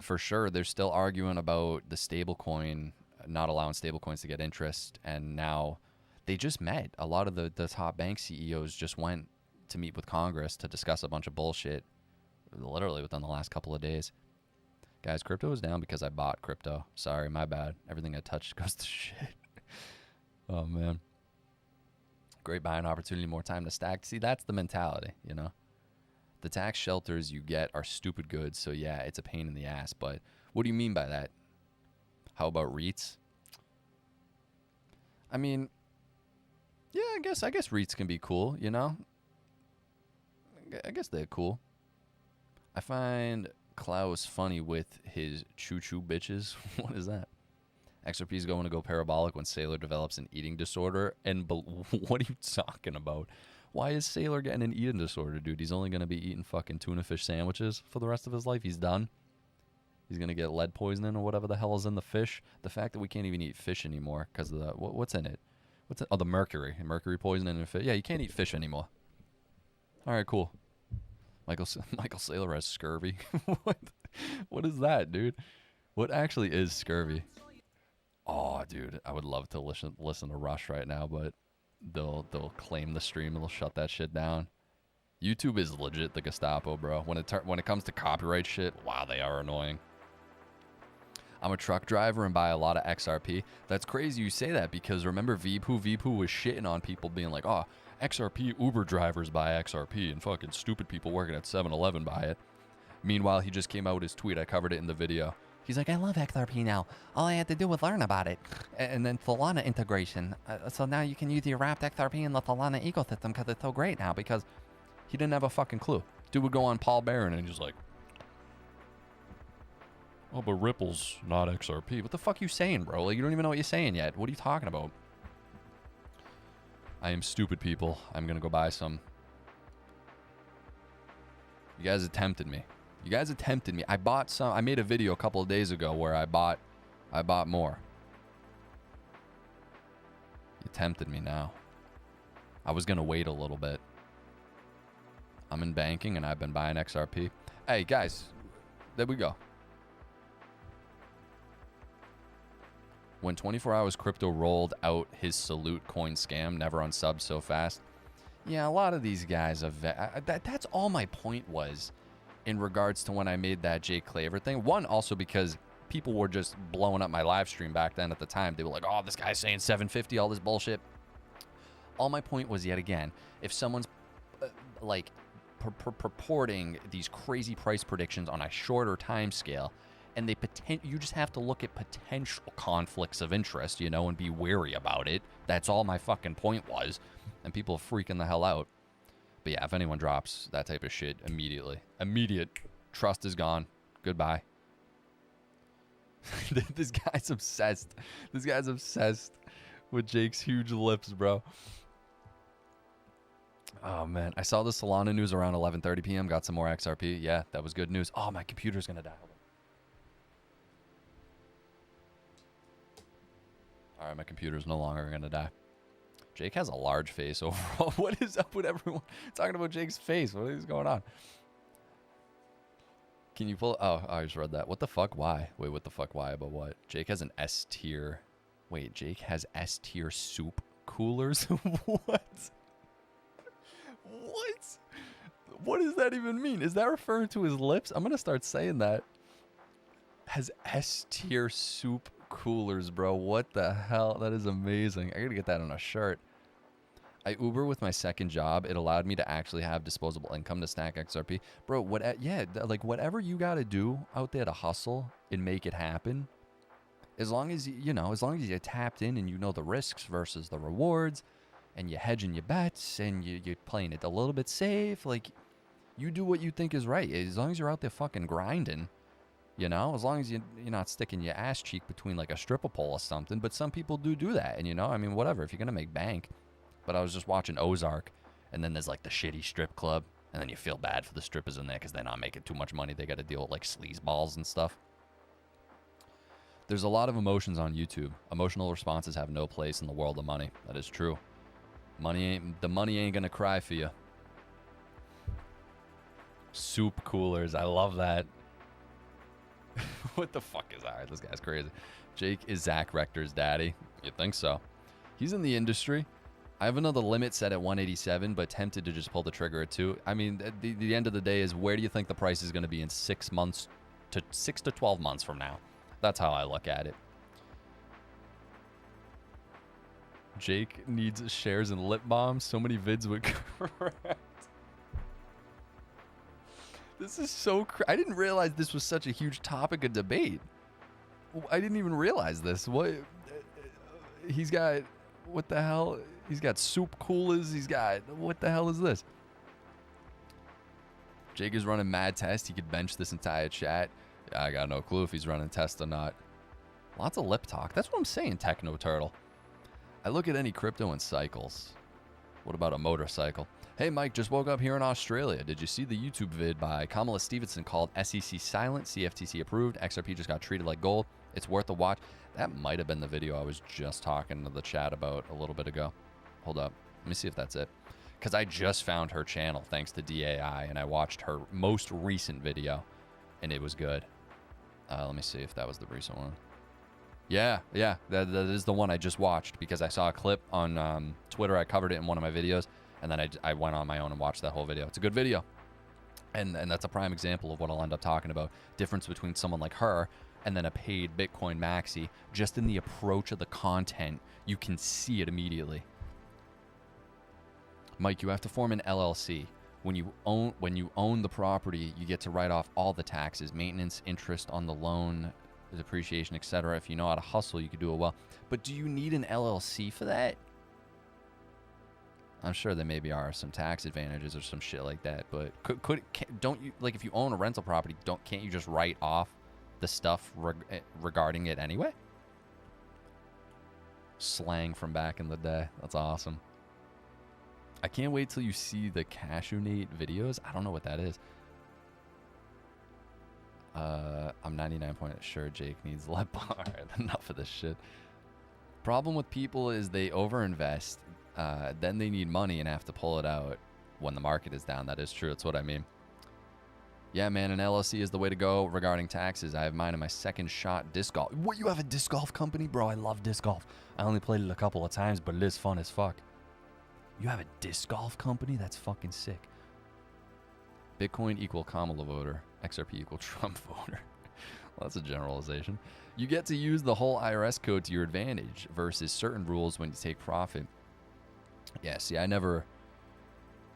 for sure. They're still arguing about the stablecoin, not allowing stablecoins to get interest. And now they just met. A lot of the top bank CEOs just went to meet with Congress to discuss a bunch of bullshit, literally within the last couple of days. Guys, crypto is down because I bought crypto. Sorry, my bad. Everything I touch goes to shit. Oh, man. Great buying opportunity, more time to stack. See, that's the mentality, The tax shelters you get are stupid good, so yeah, it's a pain in the ass. But what do you mean by that? How about REITs? I mean, yeah, I guess REITs can be cool, I guess they're cool. I find Klaus funny with his choo-choo bitches. What is that? XRP is going to go parabolic when Sailor develops an eating disorder. And what are you talking about? Why is Sailor getting an eating disorder, dude? He's only going to be eating fucking tuna fish sandwiches for the rest of his life. He's done. He's going to get lead poisoning or whatever the hell is in the fish. The fact that we can't even eat fish anymore because of the... What's in it? What's it? Oh, the mercury. Mercury poisoning in fish. Yeah, you can't eat fish anymore. All right, cool. Michael Saylor has scurvy. What is that, dude? What actually is scurvy? Oh, dude, I would love to listen to Rush right now, but they'll claim the stream and they'll shut that shit down. YouTube is legit the Gestapo, bro. When it comes to copyright shit, wow, they are annoying. I'm a truck driver and buy a lot of XRP. That's crazy you say that because remember Vpoo was shitting on people being like, oh, XRP Uber drivers buy XRP and fucking stupid people working at 7-Eleven buy it. Meanwhile, he just came out with his tweet. I covered it in the video. He's like, I love XRP now. All I had to do was learn about it. And then Solana integration. So now you can use your wrapped XRP in the Solana ecosystem because it's so great now because he didn't have a fucking clue. Dude would go on Paul Barron and he's like, oh, but Ripple's not XRP. What the fuck you saying, bro? Like, you don't even know what you're saying yet. What are you talking about? I am stupid, people. I'm going to go buy some. You guys attempted me. You guys attempted me. I bought some. I made a video a couple of days ago where I bought more. You tempted me now. I was going to wait a little bit. I'm in banking and I've been buying XRP. Hey, guys. There we go. When 24 Hours Crypto rolled out his Salute coin scam, never unsubbed so fast. Yeah, a lot of these guys have... That's all my point was in regards to when I made that Jake Claver thing. One, also because people were just blowing up my live stream back then at the time. They were like, oh, this guy's saying 750, all this bullshit. All my point was, yet again, if someone's purporting these crazy price predictions on a shorter time scale, and you just have to look at potential conflicts of interest, you know, and be wary about it. That's all my fucking point was. And people are freaking the hell out. But yeah, if anyone drops that type of shit, immediate trust is gone. Goodbye. This guy's obsessed. This guy's obsessed with Jake's huge lips, bro. Oh, man. I saw the Solana news around 11:30 p.m. Got some more XRP. Yeah, that was good news. Oh, my computer's going to die. All right, my computer's no longer going to die. Jake has a large face overall. What is up with everyone talking about Jake's face? What is going on? Can you pull... Oh, I just read that. What the fuck? Why? Wait, what the fuck? Why? About what? Jake has an S tier. Wait, Jake has S tier soup coolers? What? What? What does that even mean? Is that referring to his lips? I'm going to start saying that. Has S tier soup coolers, bro. What the hell? That is amazing. I gotta get that on a shirt. I Uber with my second job. It allowed me to actually have disposable income to stack XRP. Bro, like whatever you gotta do out there to hustle and make it happen, as long as you're tapped in and you know the risks versus the rewards, and you're hedging your bets and you're playing it a little bit safe, like you do what you think is right. As long as you're out there fucking grinding. You know, as long as you're not sticking your ass cheek between like a stripper pole or something. But some people do that. And, you know, I mean, whatever. If you're going to make bank. But I was just watching Ozark. And then there's like the shitty strip club. And then you feel bad for the strippers in there because they're not making too much money. They got to deal with like sleazeballs and stuff. There's a lot of emotions on YouTube. Emotional responses have no place in the world of money. That is true. The money ain't going to cry for you. Soup coolers. I love that. What the fuck is that? This guy's crazy. Jake is Zach Rector's daddy. You think so? He's in the industry. I have another limit set at 187, but tempted to just pull the trigger at 2. I mean, the end of the day is, where do you think the price is going to be in 6 to 12 months from now? That's how I look at it. Jake needs shares and lip balm. So many vids would correct. This is so I didn't realize this was such a huge topic of debate. I didn't even realize this. What? He's got... What the hell? He's got soup coolers. He's got... What the hell is this? Jake is running mad test. He could bench this entire chat. Yeah, I got no clue if he's running test or not. Lots of lip talk. That's what I'm saying, Techno Turtle. I look at any crypto in cycles. What about a motorcycle? Hey, Mike, just woke up here in Australia. Did you see the YouTube vid by Kamala Stevenson called SEC Silent, CFTC approved? XRP just got treated like gold. It's worth a watch. That might have been the video I was just talking to the chat about a little bit ago. Hold up. Let me see if that's it. Because I just found her channel thanks to DAI, and I watched her most recent video, and it was good. Let me see if that was the recent one. Yeah, that is the one I just watched because I saw a clip on Twitter. I covered it in one of my videos, and then I went on my own and watched that whole video. It's a good video, and that's a prime example of what I'll end up talking about. Difference between someone like her and then a paid Bitcoin maxi. Just in the approach of the content, you can see it immediately. Mike, you have to form an LLC. When you own the property, you get to write off all the taxes, maintenance, interest on the loan, depreciation, etc. If you know how to hustle, you could do it well. But do you need an LLC for that? I'm sure there maybe are some tax advantages or some shit like that. But don't you, like, if you own a rental property, can't you just write off the stuff regarding it anyway? Slang from back in the day. That's awesome. I can't wait till you see the Cashewnate videos. I don't know what that is. I'm 99% sure Jake needs lead bar. Enough of this shit. Problem with people is they overinvest. Then they need money and have to pull it out when the market is down. That is true. That's what I mean. Yeah, man, an LLC is the way to go regarding taxes. I have mine in my second shot disc golf. What, you have a disc golf company? Bro, I love disc golf. I only played it a couple of times, but it is fun as fuck. You have a disc golf company? That's fucking sick. Bitcoin equal Kamala voter. XRP equal Trump voter. Well, that's a generalization. You get to use the whole IRS code to your advantage versus certain rules when you take profit. Yeah, see, I never...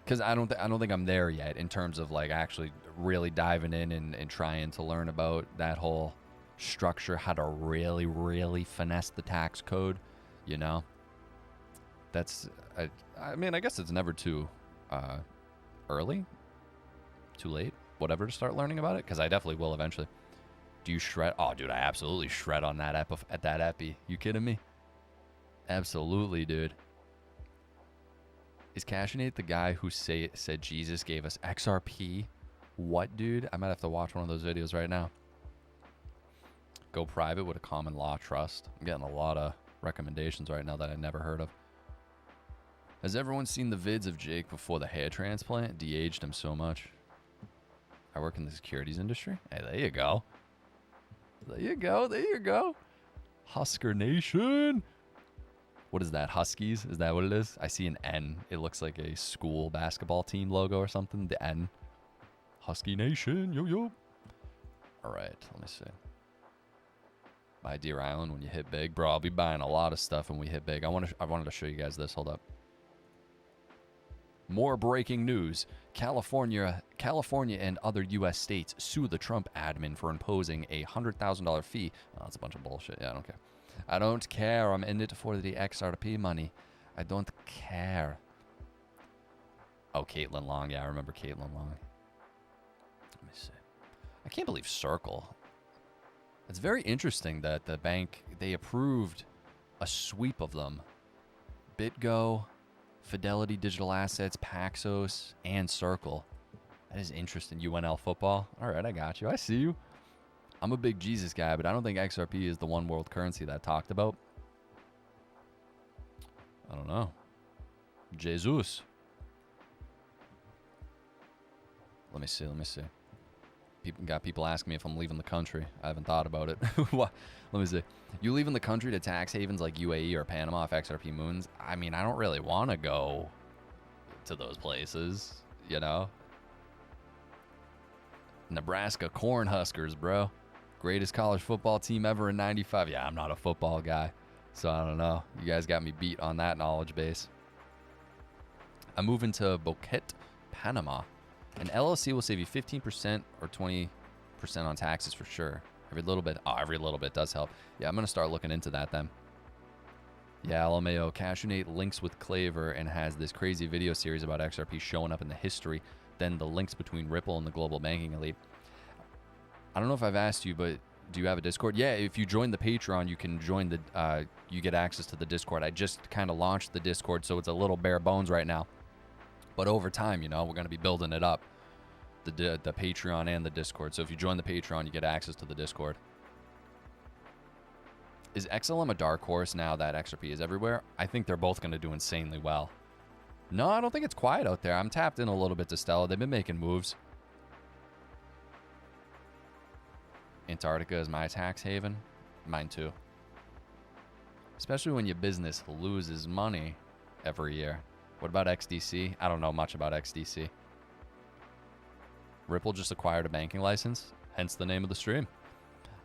Because I don't think I'm there yet in terms of, like, actually really diving in and trying to learn about that whole structure, how to really, really finesse the tax code, you know? That's... I mean, I guess it's never too early, too late, whatever, to start learning about it, because I definitely will eventually. Do you shred? Oh, dude, I absolutely shred on that at that epi. You kidding me? Absolutely, dude. Is Cashinate the guy who said Jesus gave us XRP? What, dude? I might have to watch one of those videos right now. Go private with a common law trust. I'm getting a lot of recommendations right now that I never heard of. Has everyone seen the vids of Jake before the hair transplant? De-aged him so much. I work in the securities industry. Hey, there you go. There you go. There you go. Husker Nation. What is that? Huskies? Is that what it is? I see an N. It looks like a school basketball team logo or something. The N. Husky Nation. Yo, yo. All right. Let me see. Buy Deer Island when you hit big. Bro, I'll be buying a lot of stuff when we hit big. I wanted to show you guys this. Hold up. More breaking news. California and other U.S. states sue the Trump admin for imposing a $100,000 fee. Oh, that's a bunch of bullshit. Yeah, I don't care. I don't care. I'm in it for the XRP money. I don't care. Oh, Caitlin Long. Yeah, I remember Caitlin Long. Let me see. I can't believe Circle. It's very interesting that the bank, they approved a sweep of them. BitGo, Fidelity Digital Assets, Paxos, and Circle. That is interesting. UNL football. All right, I got you. I see you. I'm a big Jesus guy, but I don't think XRP is the one world currency that I talked about. I don't know. Jesus. Let me see. People asking me if I'm leaving the country. I haven't thought about it. Let me see. You leaving the country to tax havens like UAE or Panama if XRP moons? I mean, I don't really want to go to those places, you know? Nebraska Cornhuskers, bro. Greatest college football team ever in 95. Yeah, I'm not a football guy, so I don't know. You guys got me beat on that knowledge base. I'm moving to Boquete, Panama. An LLC will save you 15% or 20% on taxes for sure. Every little bit does help. Yeah, I'm going to start looking into that then. Yeah, LMAO. Cashewnate links with Claver and has this crazy video series about XRP showing up in the history then the links between Ripple and the global banking elite. I don't know if I've asked you, but do you have a Discord? Yeah, if you join the Patreon, you can join the, you get access to the Discord. I just kind of launched the Discord, so it's a little bare bones right now. But over time, you know, we're going to be building it up, the Patreon and the Discord. So if you join the Patreon, you get access to the Discord. Is XLM a dark horse now that XRP is everywhere? I think they're both going to do insanely well. No, I don't think it's quiet out there. I'm tapped in a little bit to Stella. They've been making moves. Antarctica is my tax haven. Mine too. Especially when your business loses money every year. What about XDC? I don't know much about XDC. Ripple just acquired a banking license, hence the name of the stream.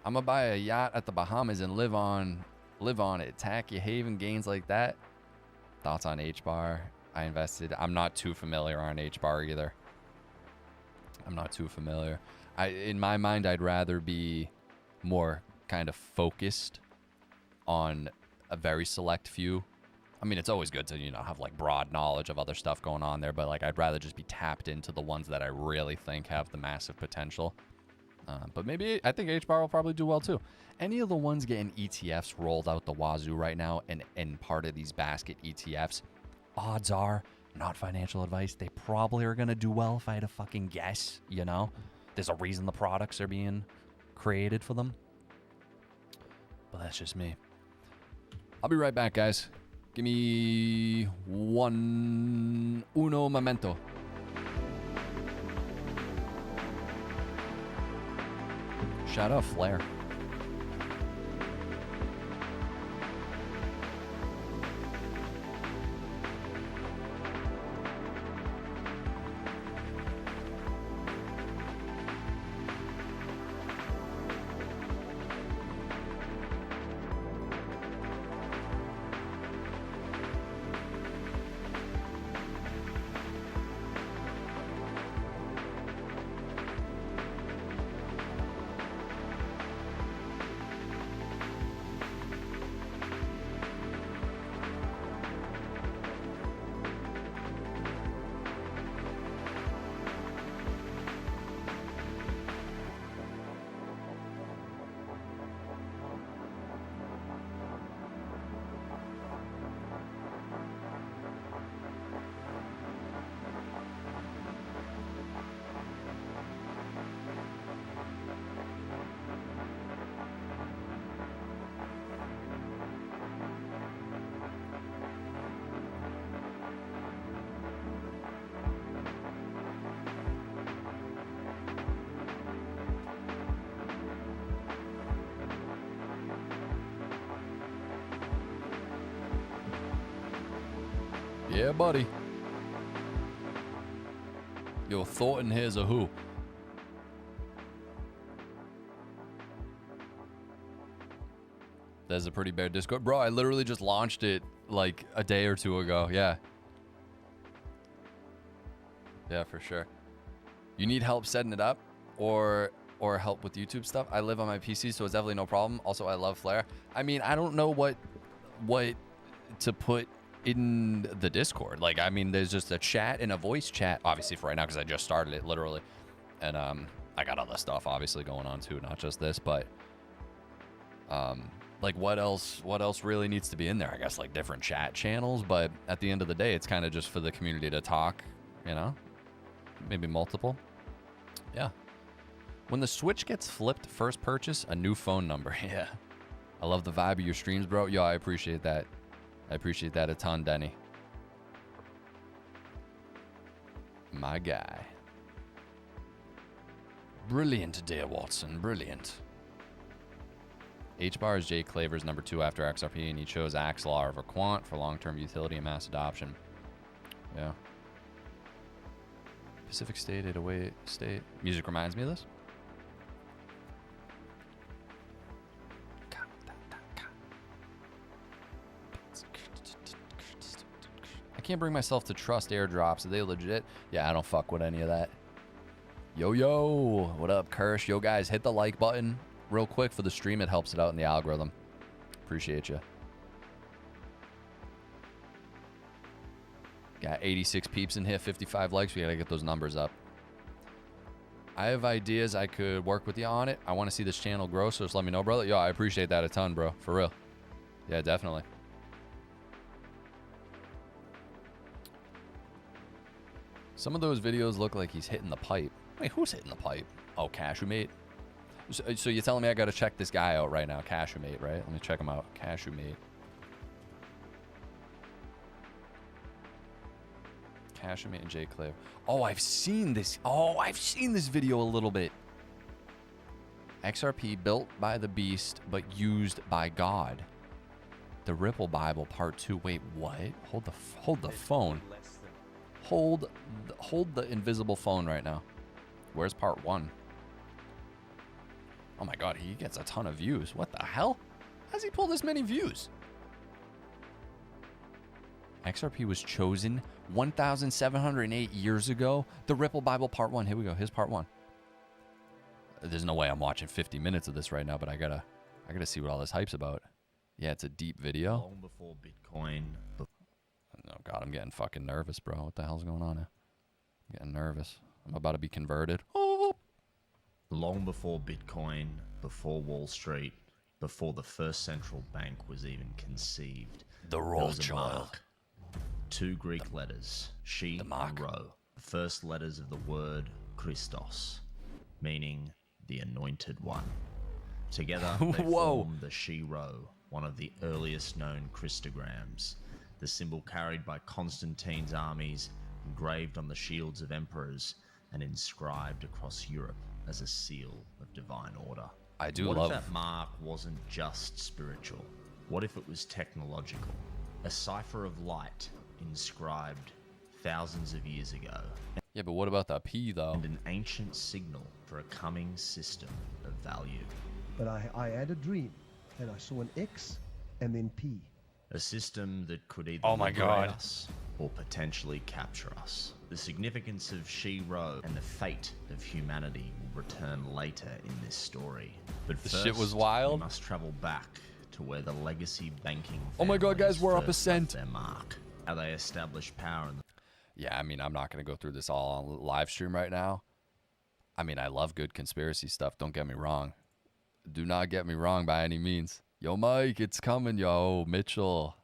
I'm gonna buy a yacht at the Bahamas and live on it. Tacky haven gains like that. Thoughts on H-bar? I invested. I'm not too familiar on H-bar either. I'm not too familiar. In my mind, I'd rather be more kind of focused on a very select few. I mean, it's always good to, you know, have like broad knowledge of other stuff going on there, but like I'd rather just be tapped into the ones that I really think have the massive potential. But maybe I think HBAR will probably do well too. Any of the ones getting ETFs rolled out the wazoo right now and part of these basket ETFs, odds are, not financial advice, they probably are going to do well if I had to fucking guess, you know? There's a reason the products are being created for them. But that's just me. I'll be right back, guys. Give me uno momento. Shout out Flair. Yeah, buddy. Yo, Thornton here's a who. There's a pretty bare Discord. Bro, I literally just launched it like a day or two ago. Yeah. Yeah, for sure. You need help setting it up or help with YouTube stuff? I live on my PC, so it's definitely no problem. Also, I love Flare. I mean, I don't know what to put in the Discord. Like, I mean, there's just a chat and a voice chat, obviously for right now, because I just started it literally. And I got other stuff obviously going on too, not just this, but like what else really needs to be in there? I guess like different chat channels, but at the end of the day, it's kind of just for the community to talk, you know? Maybe multiple. Yeah. When the Switch gets flipped, first purchase, a new phone number. Yeah. I love the vibe of your streams, bro. Yo, I appreciate that. I appreciate that a ton, Denny. My guy. Brilliant, dear Watson. Brilliant. H-bar is Jay Claver's number 2 after XRP, and he chose Axelar over Quant for long-term utility and mass adoption. Yeah. Pacific State, 808 State. Music reminds me of this. I can't bring myself to trust airdrops. Are they legit? Yeah, I don't fuck with any of that. Yo, what up, Kirsch? Yo, guys, hit the like button real quick for the stream. It helps it out in the algorithm. Appreciate you. Got 86 peeps in here, 55 likes. We gotta get those numbers up. I have ideas. I could work with you on it. I want to see this channel grow, so just let me know, brother. Yo, I appreciate that a ton, bro. For real. Yeah, definitely. Some of those videos look like he's hitting the pipe. Wait, who's hitting the pipe? Oh, Cashew Mate. So you're telling me I got to check this guy out right now, Cashew Mate, right? Let me check him out. Cashew Mate. Cashew Mate and Jay Cliff. Oh, I've seen this. Oh, I've seen this video a little bit. XRP built by the beast, but used by God. The Ripple Bible Part 2. Wait, what? Hold the phone. Hold the invisible phone right now. Where's Part 1? Oh my God, he gets a ton of views. What the hell? How's he pull this many views? XRP was chosen 1,708 years ago. The Ripple Bible Part 1. Here we go. Here's Part 1. There's no way I'm watching 50 minutes of this right now, but I gotta see what all this hype's about. Yeah, it's a deep video. Long before Bitcoin. Oh God, I'm getting fucking nervous, bro. What the hell's going on here? I'm getting nervous. I'm about to be converted. Oh. Long before Bitcoin, before Wall Street, before the first central bank was even conceived. The Rothschild. Two Greek letters, she and Rho. The first letters of the word Christos, meaning the anointed one. Together, they form the She-Rho, one of the earliest known Christograms. The symbol carried by Constantine's armies, engraved on the shields of emperors, and inscribed across Europe as a seal of divine order. I do love. What if that mark wasn't just spiritual? What if it was technological? A cipher of light inscribed thousands of years ago. Yeah, but what about that P, though? And an ancient signal for a coming system of value. But I had a dream, and I saw an X and then P. A system that could either liberate us or potentially capture us. The significance of She-Rho and the fate of humanity will return later in this story. But the first, shit was wild. We must travel back to where the legacy banking. Oh my God, guys, we're up a cent. Their mark. How they established power in the. Yeah, I mean, I'm not going to go through this all on live stream right now. I mean, I love good conspiracy stuff. Don't get me wrong. Do not get me wrong by any means. Yo, Mike, it's coming, yo. Mitchell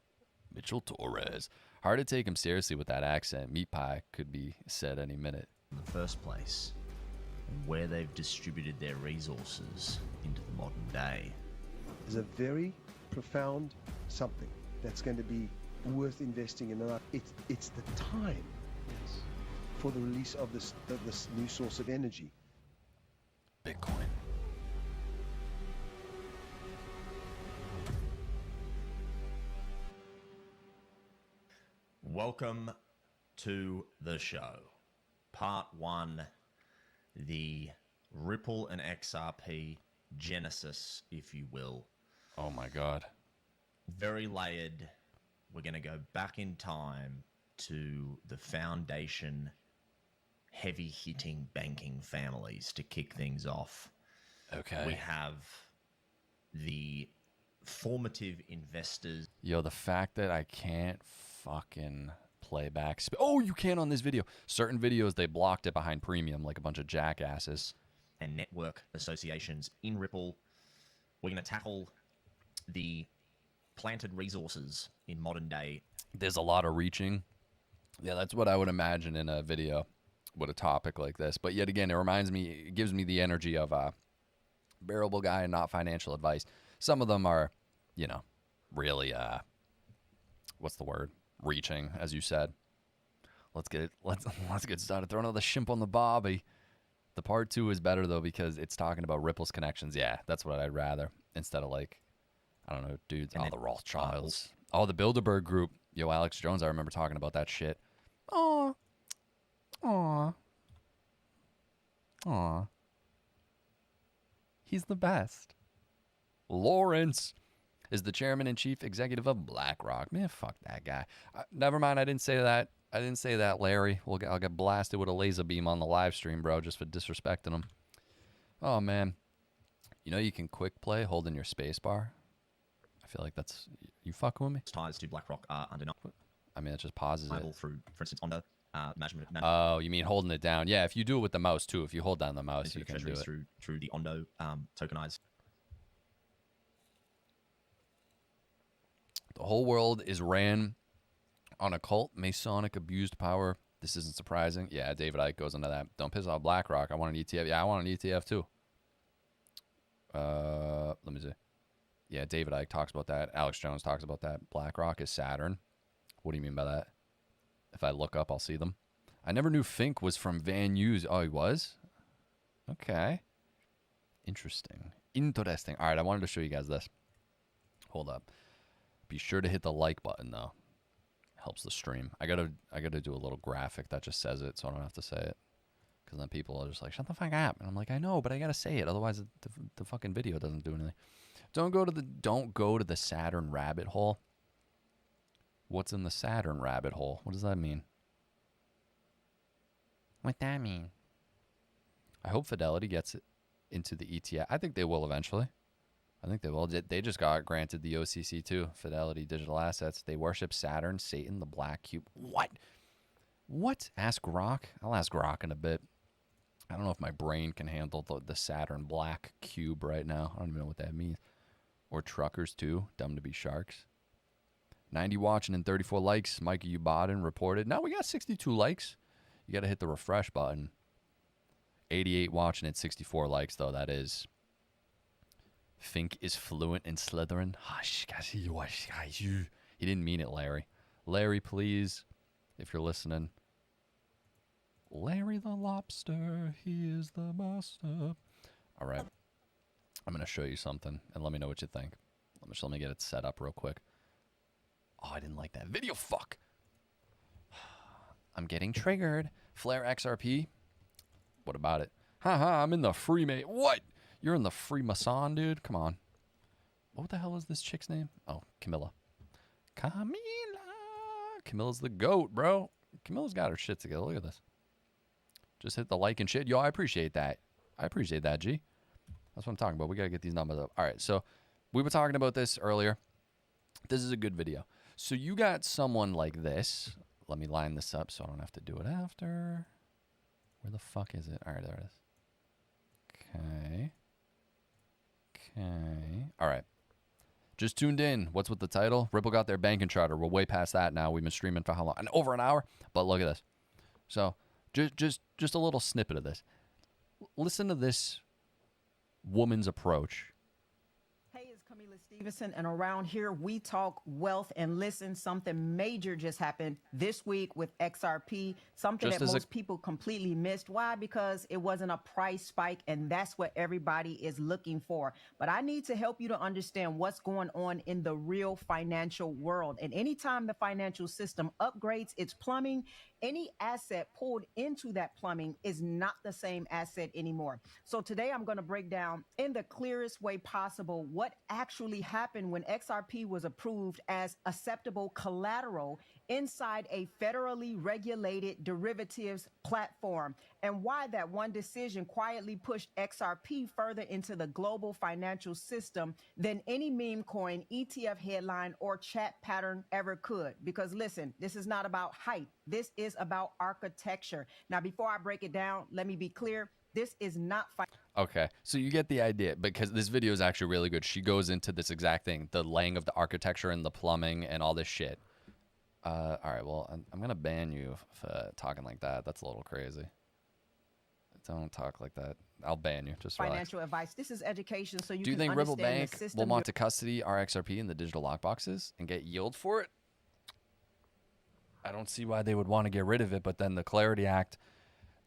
Torres. Hard to take him seriously with that accent. Meat pie could be said any minute. In the first place, and where they've distributed their resources into the modern day. There's a very profound something that's going to be worth investing in. It's the time for the release of this new source of energy. Bitcoin. Welcome to the show. Part 1, the Ripple and XRP genesis, if you will. Oh my God. Very layered. We're going to go back in time to the foundation, heavy-hitting banking families to kick things off. Okay. We have the formative investors. Yo, the fact that I can't fucking play back. Oh, you can on this video. Certain videos, they blocked it behind premium like a bunch of jackasses. And network associations in Ripple. We're going to tackle the planted resources in modern day. There's a lot of reaching. Yeah, that's what I would imagine in a video with a topic like this. But yet again, it gives me the energy of a bearable guy and not financial advice. Some of them are, you know, really, what's the word? Reaching, as you said. Let's get started throwing another shimp on the bobby. The part 2 is better though because it's talking about Ripple's connections. Yeah, that's what I'd rather instead of like, I don't know, dudes. Oh, the Rothschilds. Oh, the Bilderberg group. Yo, Alex Jones, I remember talking about that shit. Aw. He's the best. Lawrence is the chairman and chief executive of BlackRock. Man, fuck that guy. Never mind, I didn't say that. Larry. I'll get blasted with a laser beam on the live stream, bro, just for disrespecting him. Oh, man. You know you can quick play holding your space bar? I feel like that's... You fucking with me? Ties to BlackRock are undeniable. I mean, it just pauses it. Through, for instance, Ondo. Oh, you mean holding it down? Yeah, if you do it with the mouse too. If you hold down the mouse, you can do it through the Ondo tokenized. The whole world is ran on occult, Masonic, abused power. This isn't surprising. Yeah, David Icke goes into that. Don't piss off BlackRock. I want an ETF. Yeah, I want an ETF too. Let me see. Yeah, David Icke talks about that. Alex Jones talks about that. BlackRock is Saturn. What do you mean by that? If I look up, I'll see them. I never knew Fink was from Van Nuys. Oh, he was? Okay. Interesting. Interesting. All right, I wanted to show you guys this. Hold up. Be sure to hit the like button, though. Helps the stream. I gotta do a little graphic that just says it, so I don't have to say it. Because then people are just like, shut the fuck up. And I'm like, I know, but I gotta say it. Otherwise, the fucking video doesn't do anything. Don't go to the Saturn rabbit hole. What's in the Saturn rabbit hole? What does that mean? What that mean? I hope Fidelity gets it into the ETF. I think they will eventually. I think they will. They just got granted the OCC too. Fidelity Digital Assets. They worship Saturn, Satan, the black cube. What? What? Ask Grok. I'll ask Grok in a bit. I don't know if my brain can handle the Saturn black cube right now. I don't even know what that means. Or truckers too. Dumb to be sharks. 90 watching and 34 likes. Mikey Ubaden reported. Now we got 62 likes. You got to hit the refresh button. 88 watching and 64 likes, though. That is. Fink is fluent in Slytherin. He didn't mean it, Larry. Larry, please, if you're listening. Larry the Lobster, he is the master. All right. I'm going to show you something, and let me know what you think. Let me get it set up real quick. Oh, I didn't like that video. Fuck. I'm getting triggered. Flare XRP. What about it? Haha, I'm in the Freemason. What? You're in the Freemason, dude? Come on. What the hell is this chick's name? Oh, Camilla. Camilla's the GOAT, bro. Camilla's got her shit together. Look at this. Just hit the like and shit. Yo, I appreciate that. I appreciate that, G. That's what I'm talking about. We got to get these numbers up. All right, so we were talking about this earlier. This is a good video. So you got someone like this. Let me line this up so I don't have to do it after. Where the fuck is it? All right, there it is. Okay. Okay. All right. Just tuned in. What's with the title? Ripple got their banking charter. We're way past that now. We've been streaming for how long? Over an hour. But look at this. So just a little snippet of this. Listen to this woman's approach. Hey, it's Camila Stevenson, and around here we talk wealth. And listen, something major just happened this week with XRP, something that most people completely missed. Why? Because it wasn't a price spike, and that's what everybody is looking for. But I need to help you to understand what's going on in the real financial world. And anytime the financial system upgrades its plumbing, any asset pulled into that plumbing is not the same asset anymore. So today I'm going to break down in the clearest way possible what actually happened when XRP was approved as acceptable collateral inside a federally regulated derivatives platform, and why that one decision quietly pushed XRP further into the global financial system than any meme coin, ETF headline, or chat pattern ever could. Because listen, this is not about hype. This is about architecture. Now, before I break it down, let me be clear. This is not okay, so you get the idea, because this video is actually really good. She goes into this exact thing, the laying of the architecture and the plumbing and all this shit. All right, well, I'm going to ban you for talking like that. That's a little crazy. Don't talk like that. I'll ban you. Just financial advice. This is education, so you Do you can think Ripple understand Bank will want to custody our XRP in the digital lockboxes and get yield for it? I don't see why they would want to get rid of it, but then the Clarity Act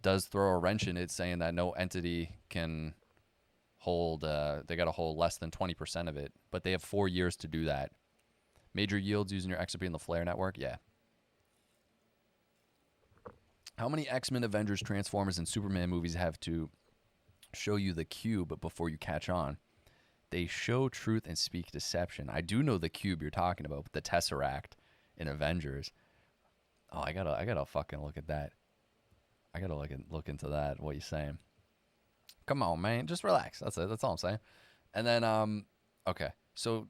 does throw a wrench in it, saying that no entity can hold, they got to hold less than 20% of it, but they have 4 years to do that. Major yields using your XRP in the Flare network? Yeah. How many X-Men, Avengers, Transformers, and Superman movies have to show you the cube before you catch on? They show truth and speak deception. I do know the cube you're talking about, but the Tesseract in Avengers. Oh, I gotta fucking look at that. I gotta look into that. What you saying? Come on, man. Just relax. That's it. That's all I'm saying. And then, okay. So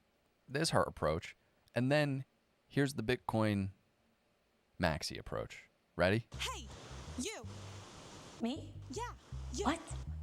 there's her approach. And then here's the Bitcoin maxi approach. Ready? Hey, you. Me? Yeah, you. What?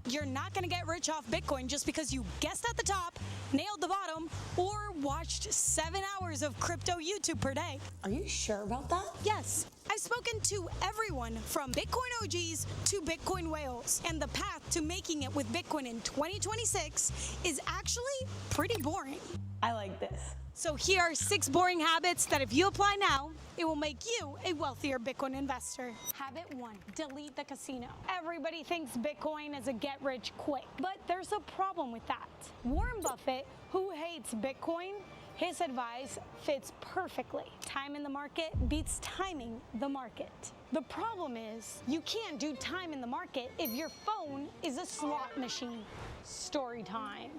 You're not going to get rich off Bitcoin just because you guessed at the top, nailed the bottom, or watched 7 hours of crypto YouTube per day. Are you sure about that? Yes. I've spoken to everyone from Bitcoin OGs to Bitcoin whales, and the path to making it with Bitcoin in 2026 is actually pretty boring. I like this. So here are 6 boring habits that if you apply now, it will make you a wealthier Bitcoin investor. Habit 1, delete the casino. Everybody thinks Bitcoin is a get rich quick, but there's a problem with that. Warren Buffett, who hates Bitcoin, his advice fits perfectly. Time in the market beats timing the market. The problem is you can't do time in the market if your phone is a slot machine. Story time.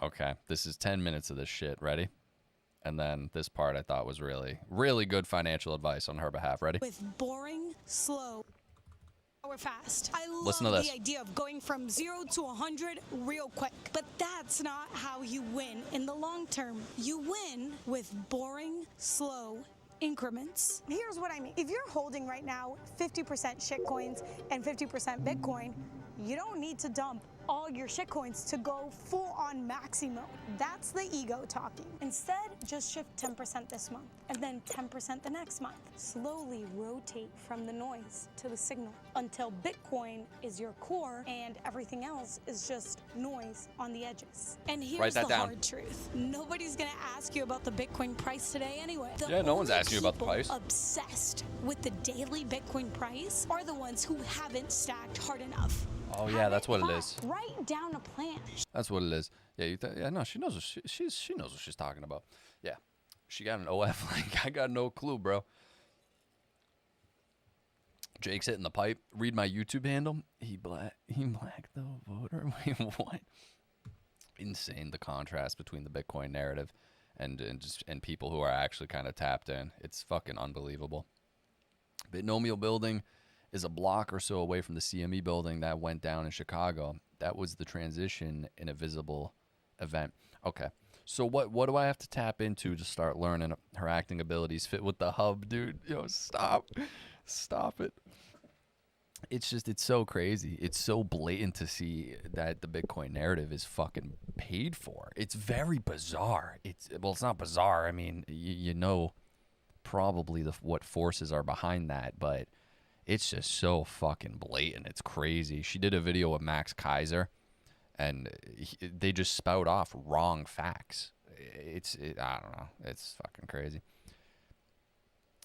Okay, this is 10 minutes of this shit. Ready? And then this part I thought was really, really good financial advice on her behalf. Ready? With boring, slow, or fast. I Listen love to this. the idea of going from 0 to 100 real quick. But that's not how you win in the long term. You win with boring, slow increments. Here's what I mean. If you're holding right now 50% shitcoins and 50% Bitcoin, you don't need to dump all your shitcoins to go full on maxi mode. That's the ego talking. Instead, just shift 10% this month and then 10% the next month. Slowly rotate from the noise to the signal until Bitcoin is your core and everything else is just noise on the edges. And here's the hard truth. Nobody's gonna ask you about the Bitcoin price today anyway. Yeah, no one's asking you about the price. Obsessed with the daily Bitcoin price are the ones who haven't stacked hard enough. Oh yeah, that's what it is. Write down a plan. That's what it is. Yeah, yeah, no, she knows what she knows what she's talking about. Yeah, she got an OF link. I got no clue, bro. Jake's hitting the pipe. Read my YouTube handle. He black the voter. Wait, what? Insane the contrast between the Bitcoin narrative and people who are actually kind of tapped in. It's fucking unbelievable. Binomial building is a block or so away from the CME building that went down in Chicago. That was the transition in a visible event. Okay, so what do I have to tap into to start learning her acting abilities fit with the hub, dude? Yo, stop it. It's so crazy. It's so blatant to see that the Bitcoin narrative is fucking paid for. It's very bizarre. It's not bizarre. I mean, you know, probably what forces are behind that, but it's just so fucking blatant. It's crazy. She did a video with Max Kaiser, and they just spout off wrong facts. I don't know. It's fucking crazy.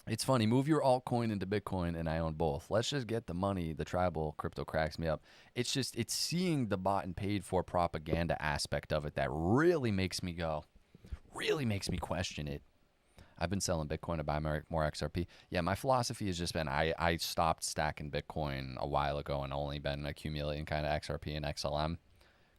It's funny. Move your altcoin into Bitcoin, and I own both. Let's just get the money. The tribal crypto cracks me up. It's seeing the bought and paid for propaganda aspect of it that really makes me question it. I've been selling Bitcoin to buy more XRP. Yeah, my philosophy has just been I stopped stacking Bitcoin a while ago and only been accumulating kind of XRP and XLM.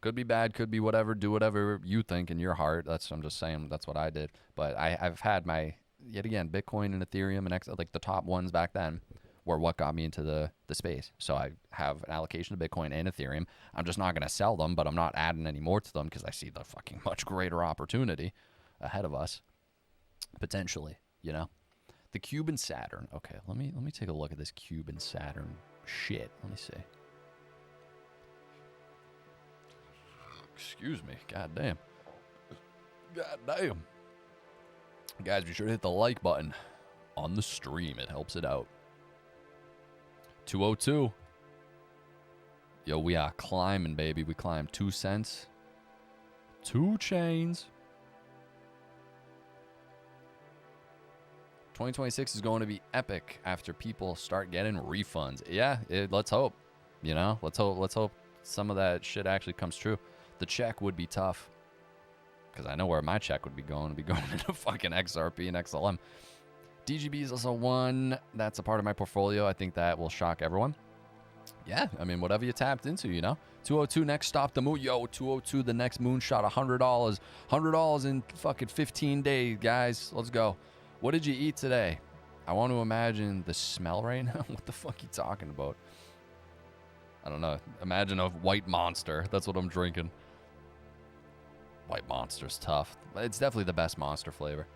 Could be bad, could be whatever. Do whatever you think in your heart. I'm just saying that's what I did. But I've had my, yet again, Bitcoin and Ethereum and like the top ones back then were what got me into the space. So I have an allocation of Bitcoin and Ethereum. I'm just not going to sell them, but I'm not adding any more to them because I see the fucking much greater opportunity ahead of us. Potentially, you know, the Cuban Saturn. Okay, let me take a look at this Cuban Saturn shit. Let me see. Excuse me. God damn. Guys, be sure to hit the like button on the stream. It helps it out. 202. Yo, we are climbing, baby. We climbed 2 cents. 2 chains. 2026 is going to be epic after people start getting refunds. Yeah, let's hope. You know, let's hope some of that shit actually comes true. The check would be tough because I know where my check would be going. It'd be going into fucking XRP and XLM. DGB is also one that's a part of my portfolio. I think that will shock everyone. Yeah, I mean, whatever you tapped into, you know. 202 next stop the moon. Yo, 202 the next moonshot. $100. $100 in fucking 15 days, guys. Let's go. What did you eat today? I want to imagine the smell right now. What the fuck are you talking about? I don't know. Imagine a white monster. That's what I'm drinking. White monster's tough. It's definitely the best monster flavor.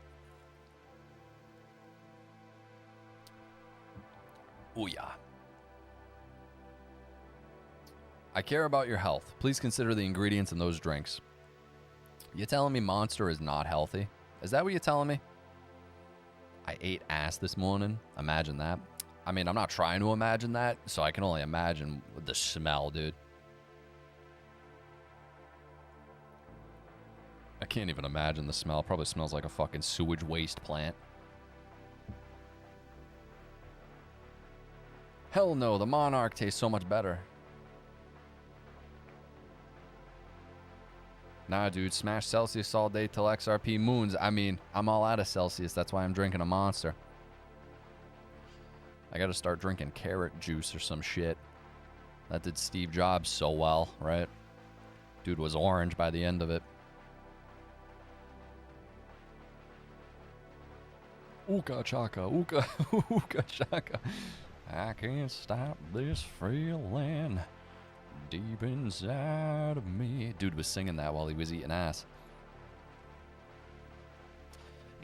Oh, yeah. I care about your health. Please consider the ingredients in those drinks. You telling me Monster is not healthy? Is that what you're telling me? I ate ass this morning. Imagine that. I mean, I'm not trying to imagine that, so I can only imagine the smell, dude. I can't even imagine the smell. It probably smells like a fucking sewage waste plant. Hell no, the Monarch tastes so much better. Nah, dude, smash Celsius all day till XRP moons. I mean, I'm all out of Celsius. That's why I'm drinking a Monster. I gotta start drinking carrot juice or some shit. That did Steve Jobs so well, right? Dude was orange by the end of it. Ooka chaka, ooka, ooka chaka. I can't stop this feeling deep inside of me. Dude was singing that while he was eating ass.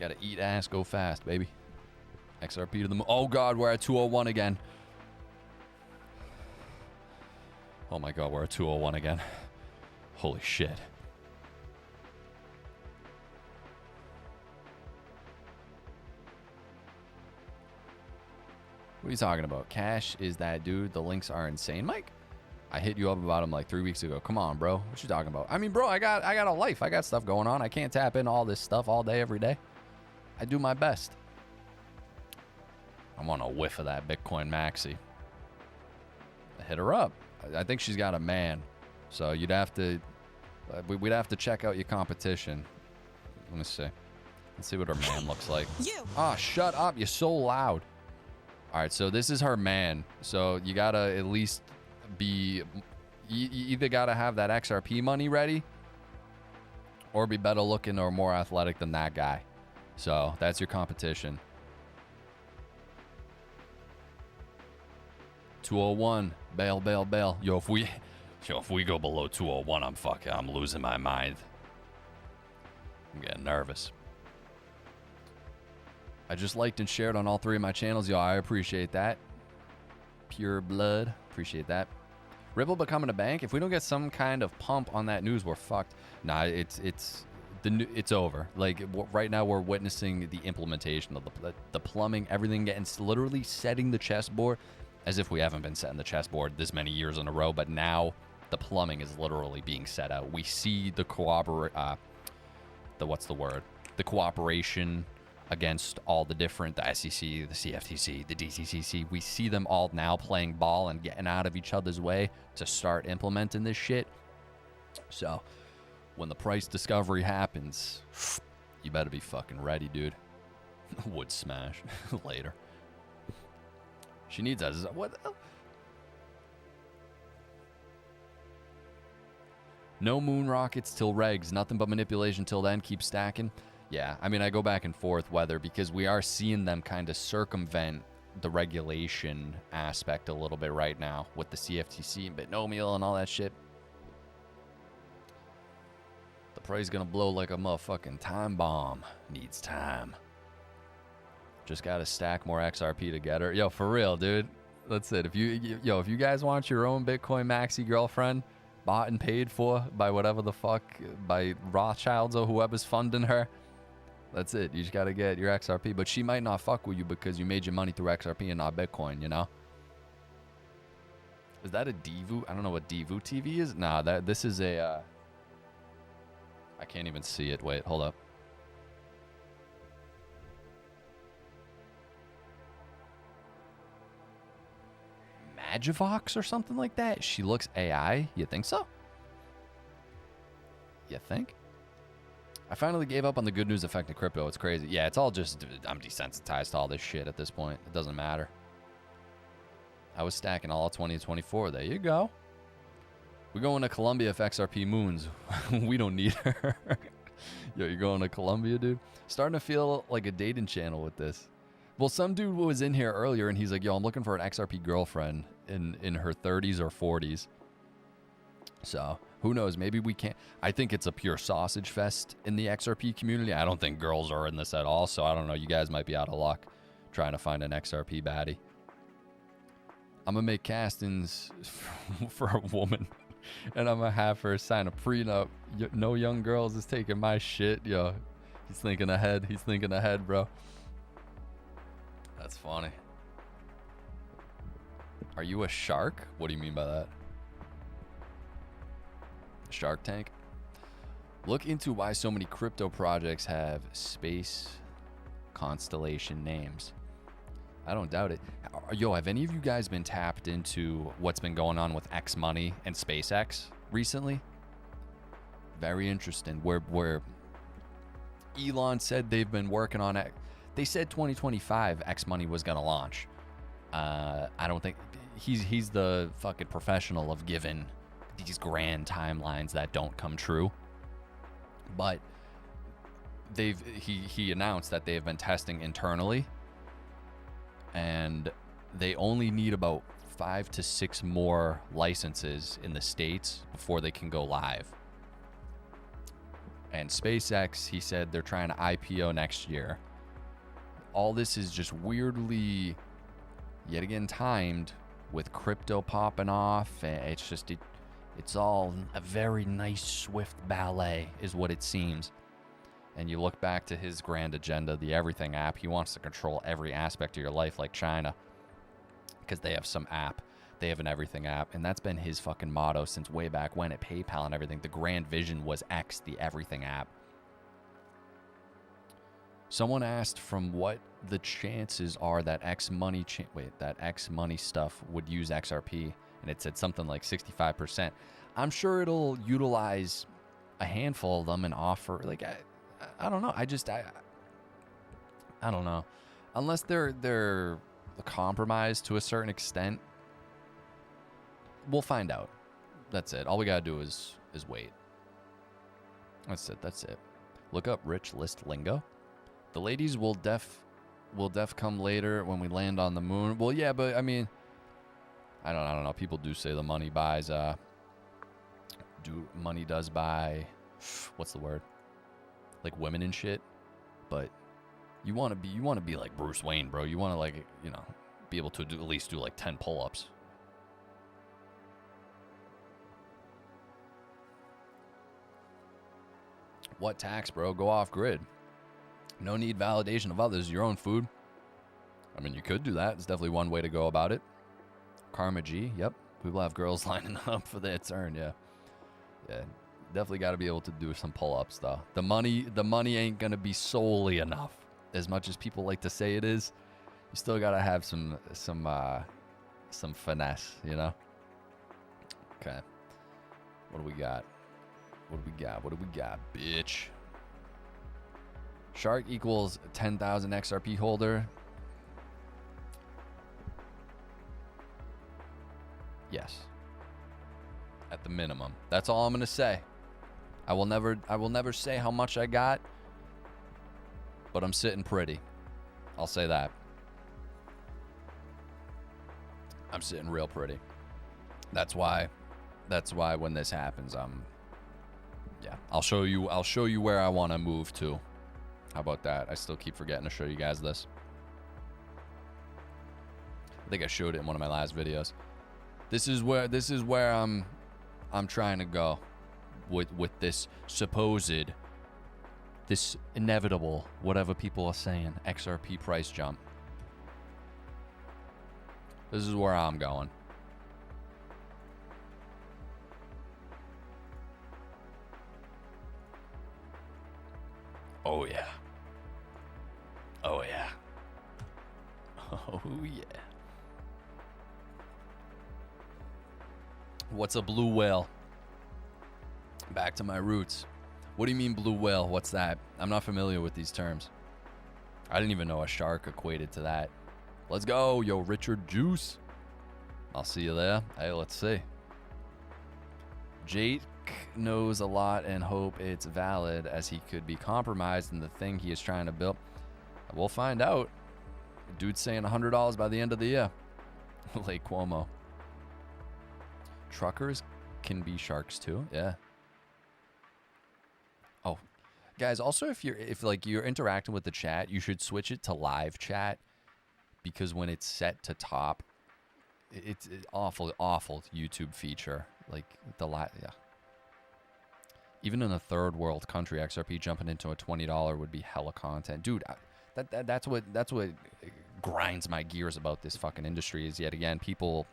Gotta eat ass, go fast, baby. XRP to the moon. Oh god, we're at 201 again. Oh my god, we're at 201 again. Holy shit. What are you talking about? Cash is that dude. The links are insane, Mike. I hit you up about him like 3 weeks ago. Come on, bro. What you talking about? I mean, bro, I got a life. I got stuff going on. I can't tap into all this stuff all day, every day. I do my best. I want a whiff of that Bitcoin maxi. Hit her up. I think she's got a man. So you'd have to... we'd have to check out your competition. Let me see. Let's see what her man looks like. You. Ah, shut up. You're so loud. All right, so this is her man. So you got to at least be... You either got to have that XRP money ready or be better looking or more athletic than that guy. So that's your competition. 201. Bail, bail, bail. Yo, if we go below 201, I'm losing my mind. I'm getting nervous. I just liked and shared on all 3 of my channels. Yo, I appreciate that. Pure blood. Appreciate that. Ripple becoming a bank. If we don't get some kind of pump on that news, we're fucked. Nah, it's over. Like right now, we're witnessing the implementation of the plumbing, everything getting literally setting the chessboard, as if we haven't been setting the chessboard this many years in a row. But now the plumbing is literally being set out. We see the the cooperation against all the different, the SEC, the CFTC, the DCCC. We see them all now playing ball and getting out of each other's way to start implementing this shit. So when the price discovery happens, you better be fucking ready, dude. Would smash later. She needs us. What the hell? No moon rockets till regs. Nothing but manipulation till then. Keep stacking. Yeah, I mean, I go back and forth whether, because we are seeing them kind of circumvent the regulation aspect a little bit right now with the CFTC and Binomial and all that shit. The price is going to blow like a motherfucking time bomb. Needs time. Just got to stack more XRP together. Yo, for real, dude. That's it. If you guys want your own Bitcoin maxi girlfriend bought and paid for by whatever the fuck, by Rothschilds or whoever's funding her, that's it. You just got to get your XRP. But she might not fuck with you because you made your money through XRP and not Bitcoin, you know? Is that a Divu? I don't know what Divu TV is. Nah, this is a... I can't even see it. Wait, hold up. Magivox or something like that? She looks AI? You think so? You think? I finally gave up on the good news affecting crypto. It's crazy. Yeah, it's all just... I'm desensitized to all this shit at this point. It doesn't matter. I was stacking all 2024. There you go. We're going to Colombia if XRP moons. We don't need her. Yo, you're going to Colombia, dude? Starting to feel like a dating channel with this. Well, some dude was in here earlier, and he's like, yo, I'm looking for an XRP girlfriend in her 30s or 40s. So, who knows? Maybe we can't. I think it's a pure sausage fest in the XRP community. I don't think girls are in this at all, so I don't know. You guys might be out of luck trying to find an XRP baddie. I'm gonna make castings for a woman, and I'm gonna have her sign a prenup. No young girls is taking my shit, yo. He's thinking ahead. He's thinking ahead, bro. That's funny. Are you a shark? What do you mean by that? Shark Tank? Look into why so many crypto projects have space constellation names. I don't doubt it. Yo, have any of you guys been tapped into what's been going on with X Money and SpaceX recently? Very interesting. Where Elon said they've been working on it. They said 2025 X Money was gonna launch. I don't think he's the fucking professional of giving these grand timelines that don't come true. But he announced that they have been testing internally, and they only need about 5 to 6 more licenses in the States before they can go live. And SpaceX, he said they're trying to IPO next year. All this is just weirdly, yet again, timed with crypto popping off. It's just, it's all a very nice, swift ballet is what it seems. And you look back to his grand agenda, the Everything app. He wants to control every aspect of your life like China, because they have some app. They have an Everything app, and that's been his fucking motto since way back when at PayPal and everything. The grand vision was X, the Everything app. Someone asked from what the chances are that X Money stuff would use XRP, and it said something like 65%. I'm sure it'll utilize a handful of them and offer, like, I don't know. I don't know. Unless they're compromised to a certain extent, we'll find out. That's it. All we gotta do is wait. That's it. Look up rich list lingo. The ladies will def come later when we land on the moon. Well, yeah, but I mean, I don't know. People do say the money buys. Money does buy. What's the word? Like women and shit. But you want to be like Bruce Wayne, bro. You want to, like, you know, be able to at least do like 10 pull-ups. What tax, bro? Go off grid. No need validation of others. Your own food. I mean, you could do that. It's definitely one way to go about it. Karma G. Yep. People have girls lining up for their turn. Yeah. Definitely got to be able to do some pull-ups, though. The money ain't gonna be solely enough. As much as people like to say it is, you still gotta have some finesse, you know. Okay. What do we got? What do we got, bitch? Shark equals 10,000 XRP holder. Yes. At the minimum. That's all I'm gonna say. I will never say how much I got, but I'm sitting pretty. I'll say that. I'm sitting real pretty. That's why when this happens, yeah, I'll show you where I want to move to. How about that? I still keep forgetting to show you guys this. I think I showed it in one of my last videos. This is where I'm trying to go with this supposed, this inevitable, whatever people are saying, XRP price jump. This is where I'm going. Oh yeah. Oh yeah. Oh yeah. What's a blue whale? Back to my roots. What do you mean blue whale? What's that? I'm not familiar with these terms. I didn't even know a shark equated to that. Let's go, yo, Richard Juice. I'll see you there. Hey, let's see. Jake knows a lot and hope it's valid, as he could be compromised in the thing he is trying to build. We'll find out. Dude's saying $100 by the end of the year. Lake Cuomo. Truckers can be sharks too. Yeah. Oh, guys, also if you're interacting with the chat, you should switch it to live chat, because when it's set to top, it's awful, awful YouTube feature. Like yeah. Even in a third world country, XRP jumping into a $20 would be hella content, dude. That's what grinds my gears about this fucking industry. Is yet again people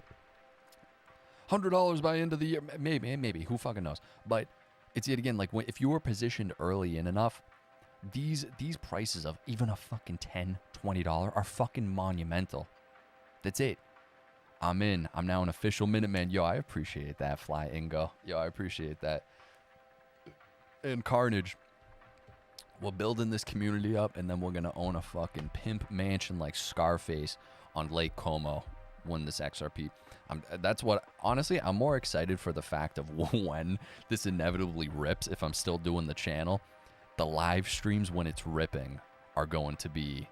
$100 by end of the year, maybe who fucking knows. But it's yet again like if you were positioned early in enough, these prices of even a fucking $10, $20 are fucking monumental. That's it. I'm in. I'm now an official Minuteman. Yo, I appreciate that, Fly Ingo. Yo, I appreciate that. And Carnage, we're building this community up, and then we're gonna own a fucking pimp mansion like Scarface on Lake Como when this XRP. That's what, honestly, I'm more excited for the fact of when this inevitably rips. If I'm still doing the channel, the live streams when it's ripping are going to be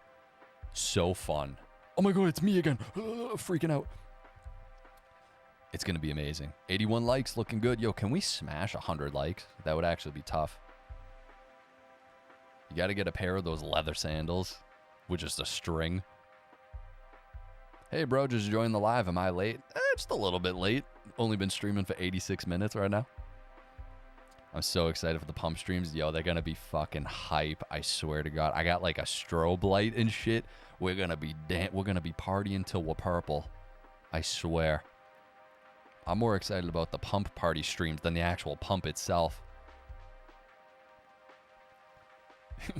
so fun. Oh my god, it's me again. Freaking out. It's going to be amazing. 81 likes, looking good. Yo, can we smash 100 likes? That would actually be tough. You got to get a pair of those leather sandals with just a string. Hey, bro, just joined the live. Am I late? Just a little bit late. Only been streaming for 86 minutes right now. I'm so excited for the pump streams. Yo, they're going to be fucking hype. I swear to God. I got like a strobe light and shit. We're going to be partying till we're purple. I swear. I'm more excited about the pump party streams than the actual pump itself.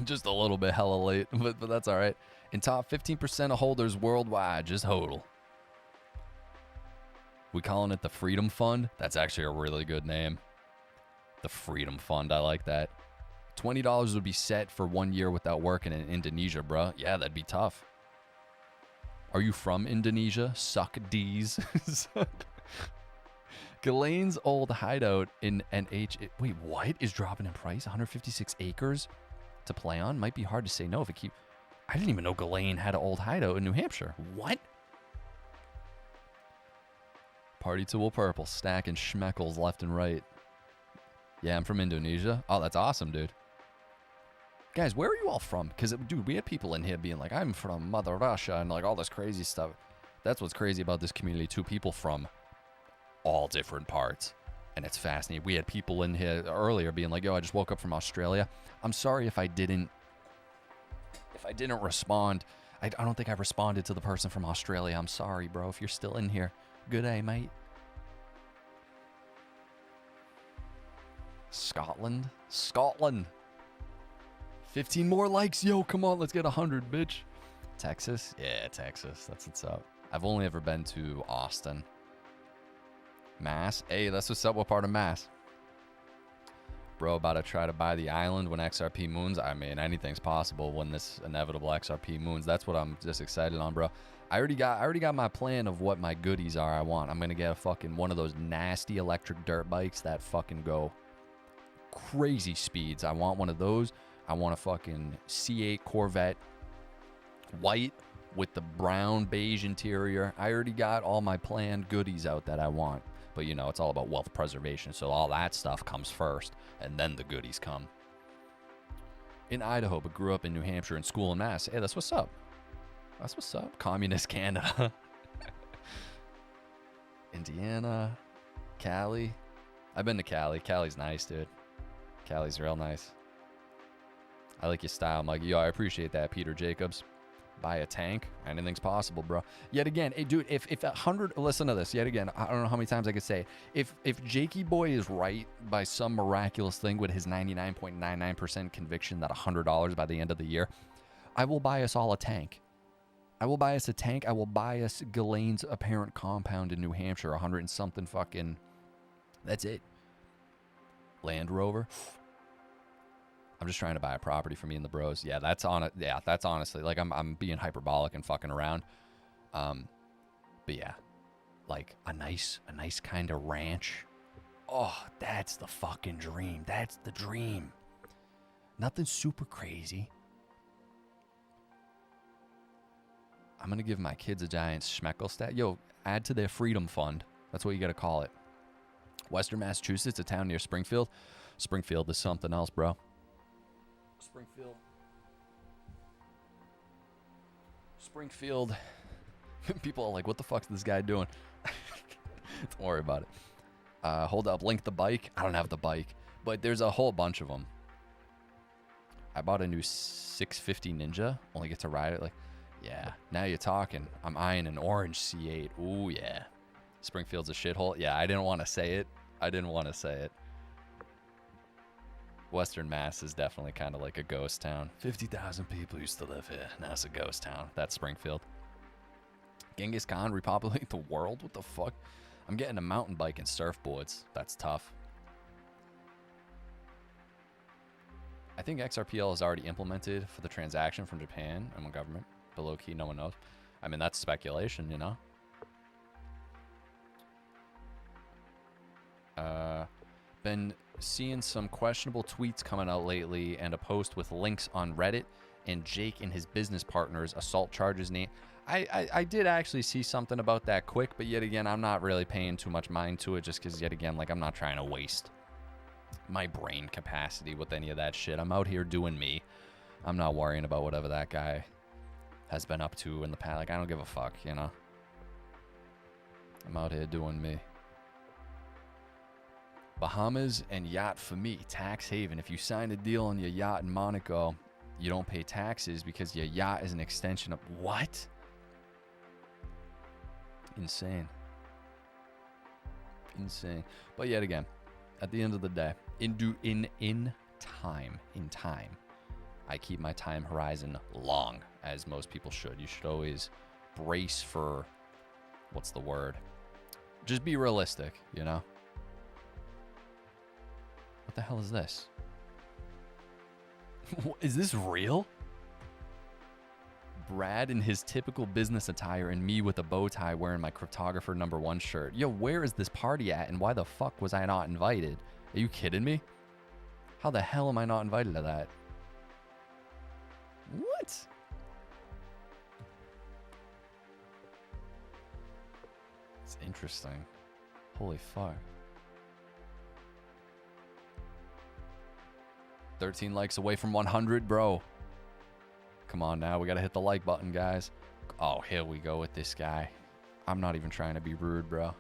Just a little bit hella late, but that's all right. In top 15% of holders worldwide, just hodl. We calling it the Freedom Fund? That's actually a really good name. The Freedom Fund, I like that. $20 would be set for 1 year without working in Indonesia, bruh. Yeah, that'd be tough. Are you from Indonesia? Suck D's. Ghislaine's old hideout in NH. Wait, what is dropping in price? 156 acres to play on? Might be hard to say no if it keep. I didn't even know Ghislaine had an old hideout in New Hampshire. What? Party to purple, stacking schmeckles left and right. Yeah, I'm from Indonesia. Oh, that's awesome, dude. Guys, where are you all from? Because, dude, we had people in here being like, I'm from Mother Russia and like all this crazy stuff. That's what's crazy about this community, too. People from all different parts, and it's fascinating. We had people in here earlier being like, yo, I just woke up from Australia. I'm sorry if I didn't respond. I don't think I responded to the person from Australia. I'm sorry, bro, if you're still in here. Good day, mate. Scotland. 15 more likes. Yo, come on, let's get 100, bitch. Texas. Yeah, Texas, that's what's up. I've only ever been to Austin. Mass. Hey, that's what's up. What part of Mass? Bro, about to try to buy the island when XRP moons. I mean, anything's possible when this inevitable XRP moons. That's what I'm just excited on, bro. I already got my plan of what my goodies are. I want. I'm gonna get a fucking one of those nasty electric dirt bikes that fucking go crazy speeds. I want one of those. I want a fucking C8 Corvette, white with the brown beige interior. I already got all my planned goodies out that I want. But, you know, it's all about wealth preservation, so all that stuff comes first, and then the goodies come. In Idaho, but grew up in New Hampshire and school in Mass. Hey, that's what's up. That's what's up. Communist Canada. Indiana. Cali. I've been to Cali. Cali's nice, dude. Cali's real nice. I like your style, Mike. Yo, I appreciate that, Peter Jacobs. Buy a tank. Anything's possible, bro. Yet again, hey, dude, if 100, listen to this. Yet again, I don't know how many times I could say, if Jakey Boy is right by some miraculous thing with his 99.99% conviction that $100 by the end of the year, I will buy us all a tank. I will buy us a tank. I will buy us Ghislaine's apparent compound in New Hampshire, 100 and something fucking. That's it. Land Rover. I'm just trying to buy a property for me and the bros. Yeah, that's on it. Yeah, that's honestly like I'm being hyperbolic and fucking around. But yeah, like a nice kind of ranch. Oh, that's the fucking dream. That's the dream. Nothing super crazy. I'm gonna give my kids a giant schmeckle stat. Yo, add to their freedom fund. That's what you gotta call it. Western Massachusetts, a town near Springfield. Springfield is something else, bro. Springfield. People are like, what the fuck's this guy doing? Don't worry about it. Hold up, link the bike. I don't have the bike, but there's a whole bunch of them. I bought a new 650 Ninja. Only get to ride it. Like, yeah, now you're talking. I'm eyeing an orange C8. Ooh, yeah. Springfield's a shithole. Yeah, I didn't want to say it. Western Mass is definitely kind of like a ghost town. 50,000 people used to live here. Now it's a ghost town. That's Springfield. Genghis Khan repopulate the world? What the fuck? I'm getting a mountain bike and surfboards. That's tough. I think XRPL is already implemented for the transaction from Japan and government. But low key, no one knows. I mean, that's speculation, you know? Been seeing some questionable tweets coming out lately and a post with links on Reddit and Jake and his business partners assault charges name. I did actually see something about that quick, but yet again, I'm not really paying too much mind to it just because yet again, like, I'm not trying to waste my brain capacity with any of that shit. I'm out here doing me. I'm not worrying about whatever that guy has been up to in the past. Like, I don't give a fuck, you know? I'm out here doing me. Bahamas and yacht for me, tax haven. If you sign a deal on your yacht in Monaco, you don't pay taxes because your yacht is an extension of what? Insane. But yet again, at the end of the day, in time, I keep my time horizon long, as most people should. You should always brace for, what's the word? Just be realistic, you know? What the hell is this? Is this real? Brad in his typical business attire and me with a bow tie wearing my cryptographer #1 shirt. Yo, where is this party at and why the fuck was I not invited? Are you kidding me? How the hell am I not invited to that? What? It's interesting. Holy fuck. 13 likes away from 100, bro. Come on now, we gotta hit the like button, guys. Oh, here we go with this guy. I'm not even trying to be rude, bro.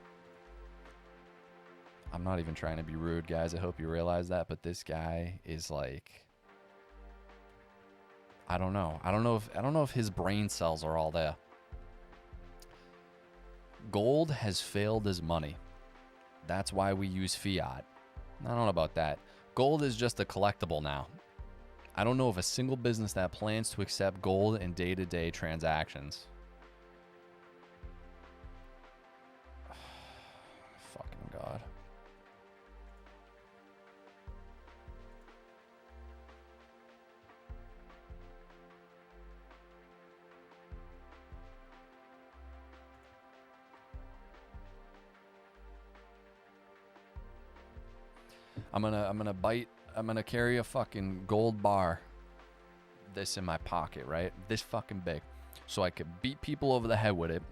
I'm not even trying to be rude, guys. I hope you realize that, but this guy is like, I don't know. I don't know if his brain cells are all there. Gold has failed as money. That's why we use fiat. I don't know about that. Gold is just a collectible now. I don't know of a single business that plans to accept gold in day-to-day transactions. Fucking God. I'm gonna carry a fucking gold bar, this in my pocket, right? This fucking big. So I could beat people over the head with it.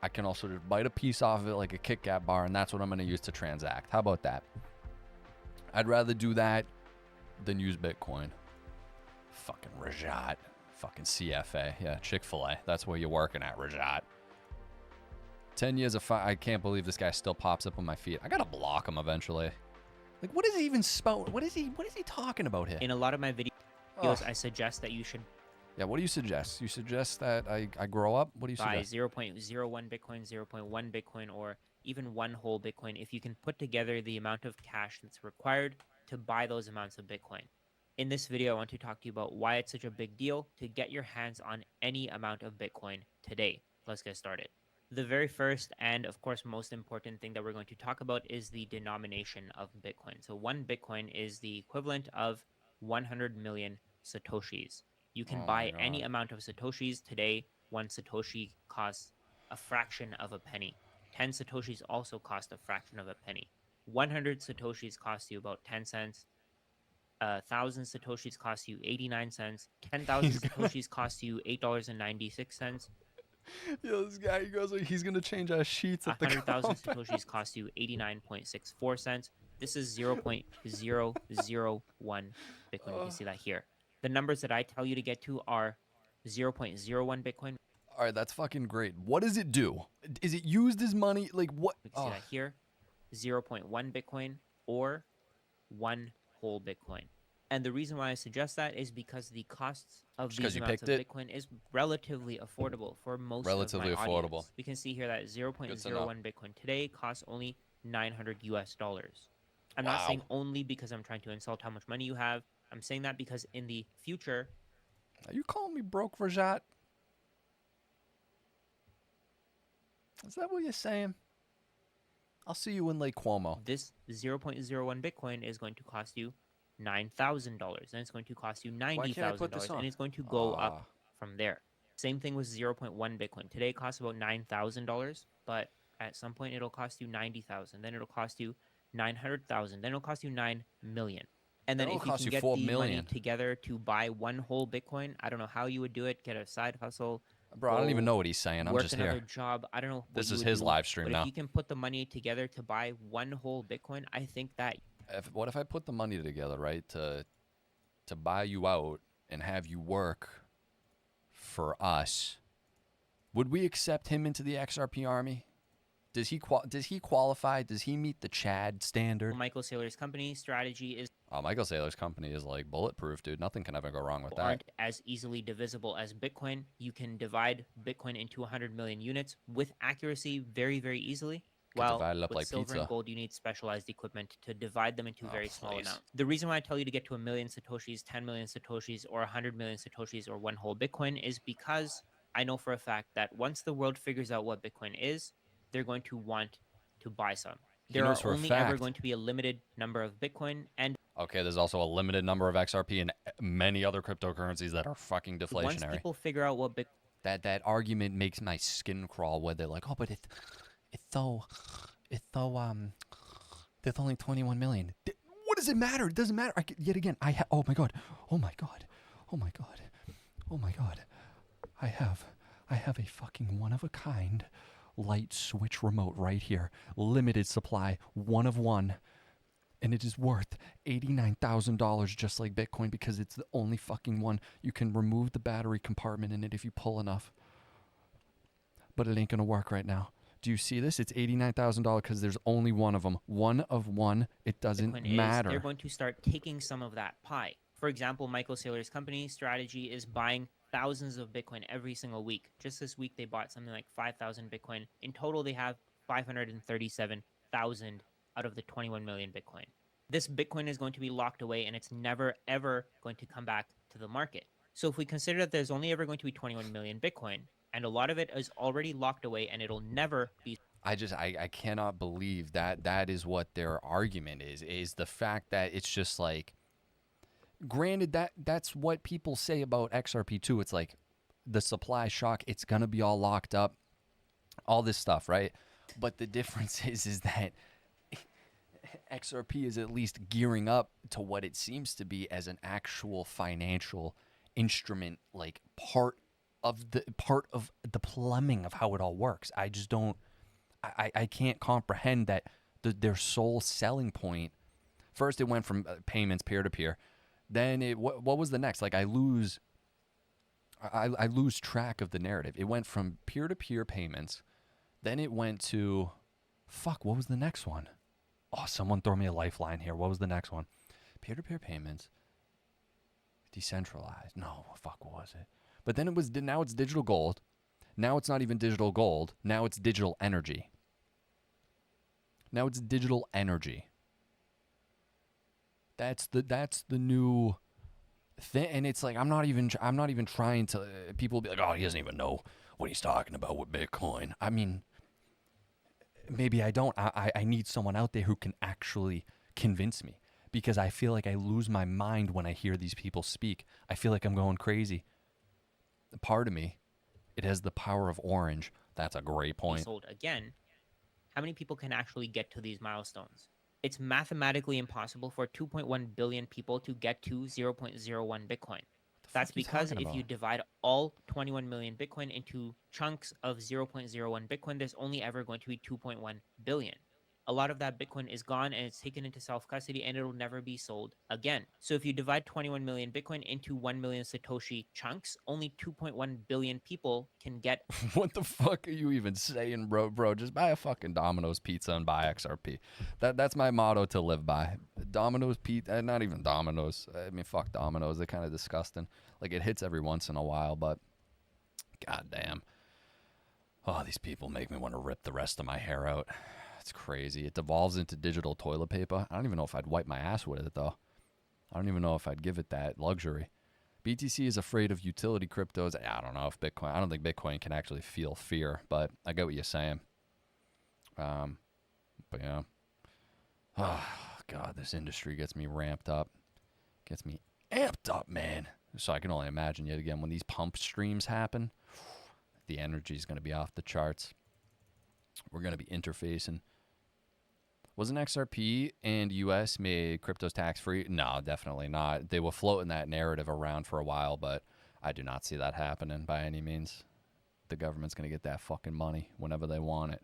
I can also just bite a piece off of it like a Kit Kat bar, and that's what I'm gonna use to transact. How about that? I'd rather do that than use Bitcoin. Fucking Rajat. Fucking CFA. Yeah, Chick-fil-A. That's where you're working at, Rajat. 10 years of I can't believe this guy still pops up on my feed. I gotta block him eventually. Like, what is he even what is he talking about here? In a lot of my videos, I suggest that you should. Yeah, what do you suggest? You suggest that I grow up? What do you suggest? Buy 0.01 Bitcoin, 0.1 Bitcoin, or even one whole Bitcoin if you can put together the amount of cash that's required to buy those amounts of Bitcoin. In this video, I want to talk to you about why it's such a big deal to get your hands on any amount of Bitcoin today. Let's get started. The very first and, of course, most important thing that we're going to talk about is the denomination of Bitcoin. So 1 Bitcoin is the equivalent of 100 million Satoshis. You can buy any amount of Satoshis today. 1 Satoshi costs a fraction of a penny. 10 Satoshis also cost a fraction of a penny. 100 Satoshis cost you about 10 cents. 1,000 Satoshis cost you 89 cents. 10,000 Satoshis cost you $8.96. Yo, this guy, he goes, he's going to change our sheets at the 100,000 Satoshis cost you 89.64 cents. This is 0.001 Bitcoin. You can see that here. The numbers that I tell you to get to are 0.01 Bitcoin. All right, that's fucking great. What does it do? Is it used as money? Like what? You can see that here, 0.1 Bitcoin or one whole Bitcoin. And the reason why I suggest that is because the costs of these amounts of Bitcoin is relatively affordable for most of my audience. We can see here that 0.01 Bitcoin today costs only $900 US. I'm not saying only because I'm trying to insult how much money you have. I'm saying that because in the future... Are you calling me broke, Rajat? Is that what you're saying? I'll see you in Lake Como. This 0.01 Bitcoin is going to cost you $9,000. Then it's going to cost you $90,000. And it's going to go up from there. Same thing with 0.1 Bitcoin. Today it costs about $9,000, but at some point it'll cost you $90,000. Then it'll cost you $900,000. Then it'll cost you $9 million. And then if you can get the money together to buy one whole Bitcoin, I don't know how you would do it. Get a side hustle. Bro, I don't even know what he's saying. I'm just here. Work another job. I don't know. This is his live stream now. But if you can put the money together to buy one whole Bitcoin, I think that... What if I put the money together, right, to buy you out and have you work for us? Would we accept him into the XRP army? Does he qualify? Does he meet the Chad standard? Michael Saylor's company strategy is... Michael Saylor's company is like bulletproof, dude. Nothing can ever go wrong with that. Aren't as easily divisible as Bitcoin. You can divide Bitcoin into 100 million units with accuracy very, very easily. While with like silver and gold, you need specialized equipment to divide them into very small amounts. The reason why I tell you to get to 1 million Satoshis, 10 million Satoshis, or 100 million Satoshis, or one whole Bitcoin is because I know for a fact that once the world figures out what Bitcoin is, they're going to want to buy some. There are only ever going to be a limited number of Bitcoin and... Okay, there's also a limited number of XRP and many other cryptocurrencies that are fucking deflationary. Once people figure out what That argument makes my skin crawl where they're like, oh, but there's only 21 million. What does it matter? It doesn't matter. Yet again, oh my god. I have a fucking one of a kind light switch remote right here. Limited supply, one of one. And it is worth $89,000 just like Bitcoin because it's the only fucking one. You can remove the battery compartment in it if you pull enough. But it ain't going to work right now. Do you see this? It's $89,000 because there's only one of them. One of one. It doesn't matter. They're going to start taking some of that pie. For example, Michael Saylor's company strategy is buying thousands of Bitcoin every single week. Just this week, they bought something like 5,000 Bitcoin. In total, they have 537,000 out of the 21 million Bitcoin. This Bitcoin is going to be locked away and it's never, ever going to come back to the market. So if we consider that there's only ever going to be 21 million Bitcoin and a lot of it is already locked away and it'll never be... I cannot believe that is what their argument is the fact that it's just like, granted that's what people say about XRP too. It's like the supply shock, it's going to be all locked up, all this stuff, right? But the difference is that XRP is at least gearing up to what it seems to be as an actual financial instrument, like part of the plumbing of how it all works. I just don't, I can't comprehend that their sole selling point. First, it went from payments peer to peer. Then what was the next? Like I lose track of the narrative. It went from peer to peer payments. Then it went to, what was the next one? Oh, someone throw me a lifeline here. What was the next one? Peer-to-peer payments. Decentralized. No, what was it? But then now it's digital gold. Now it's not even digital gold. Now it's digital energy. That's the new thing. And it's like, I'm not even trying to, people will be like, oh, he doesn't even know what he's talking about with Bitcoin. I mean, maybe I don't. I need someone out there who can actually convince me because I feel like I lose my mind when I hear these people speak. I feel like I'm going crazy. Part of me, it has the power of orange. That's a great point. Sold again. How many people can actually get to these milestones? It's mathematically impossible for 2.1 billion people to get to 0.01 Bitcoin. That's because if you divide all 21 million Bitcoin into chunks of 0.01 Bitcoin, there's only ever going to be 2.1 billion. a lot of that Bitcoin is gone and it's taken into self-custody and it'll never be sold again. So if you divide 21 million Bitcoin into 1 million Satoshi chunks, only 2.1 billion people can get. What the fuck are you even saying, bro? Bro, just buy a fucking Domino's pizza and buy XRP. That's my motto to live by. Domino's pizza, not even Domino's. I mean, fuck Domino's. They're kind of disgusting. Like, it hits every once in a while, but goddamn. Oh, these people make me want to rip the rest of my hair out. It's crazy. It devolves into digital toilet paper. I don't even know if I'd wipe my ass with it, though. I don't even know if I'd give it that luxury. BTC is afraid of utility cryptos. I don't know if Bitcoin... I don't think Bitcoin can actually feel fear, but I get what you're saying. But, yeah. Oh, God, this industry gets me ramped up. Gets me amped up, man. So I can only imagine, yet again, when these pump streams happen, the energy is going to be off the charts. We're going to be interfacing. Wasn't XRP and US made cryptos tax-free? No, definitely not. They were floating that narrative around for a while, but I do not see that happening by any means. The government's going to get that fucking money whenever they want it.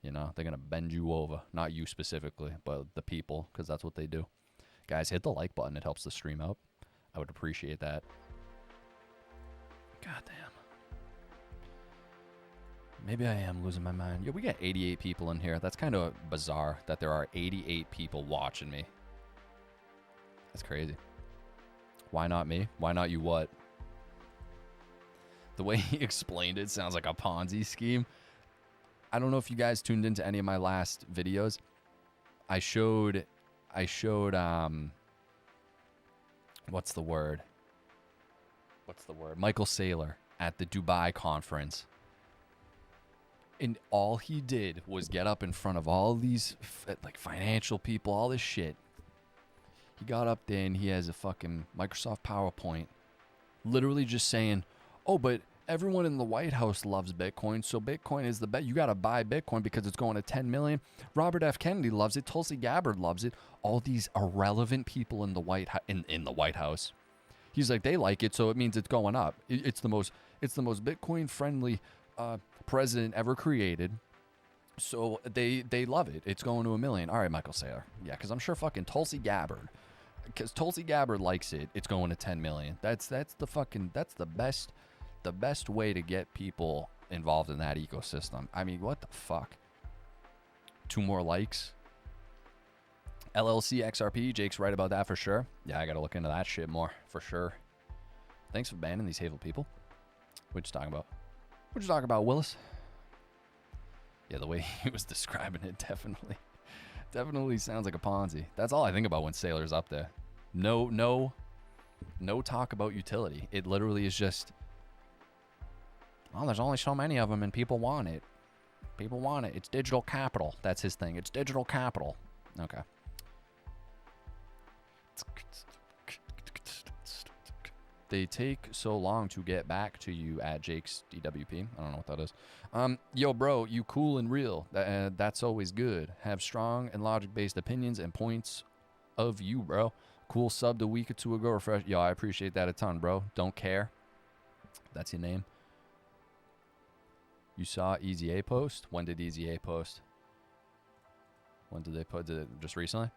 You know, they're going to bend you over. Not you specifically, but the people, because that's what they do. Guys, hit the like button. It helps the stream out. I would appreciate that. God damn. Maybe I am losing my mind. Yo, we got 88 people in here. That's kind of bizarre that there are 88 people watching me. That's crazy. Why not me? Why not you what? The way he explained it sounds like a Ponzi scheme. I don't know if you guys tuned into any of my last videos. I showed what's the word? Michael Saylor at the Dubai conference. And all he did was get up in front of all these like financial people, all this shit. He got up there and he has a fucking Microsoft PowerPoint literally just saying, oh, but everyone in the White House loves Bitcoin, so Bitcoin is the bet. You got to buy Bitcoin because it's going to 10 million. Robert F. Kennedy loves it. Tulsi Gabbard loves it. All these irrelevant people in the White House. He's like, they like it, so it means it's going up. It's the most Bitcoin friendly president ever created. So they love it. It's going to 1 million. All right, Michael Saylor. Yeah, because I'm sure fucking Tulsi Gabbard. Because Tulsi Gabbard likes it. It's going to 10 million. That's the best way to get people involved in that ecosystem. I mean, what the fuck? 2 more likes. LLC XRP. Jake's right about that for sure. Yeah, I gotta look into that shit more for sure. Thanks for banning these hateful people. What you talking about? What you talking about, Willis? Yeah, the way he was describing it definitely sounds like a Ponzi. That's all I think about when Sailor's up there. No talk about utility. It literally is just, oh, there's only so many of them and people want it. People want it. It's digital capital. That's his thing. It's digital capital. Okay. They take so long to get back to you at Jake's DWP. I don't know what that is. Yo, bro, you cool and real. That's always good. Have strong and logic-based opinions and points of you, bro. Cool subbed a week or two ago. Refresh. Yo, I appreciate that a ton, bro. Don't care. That's your name. You saw Easy A post? When did Easy A post? When did they put? Did it just recently?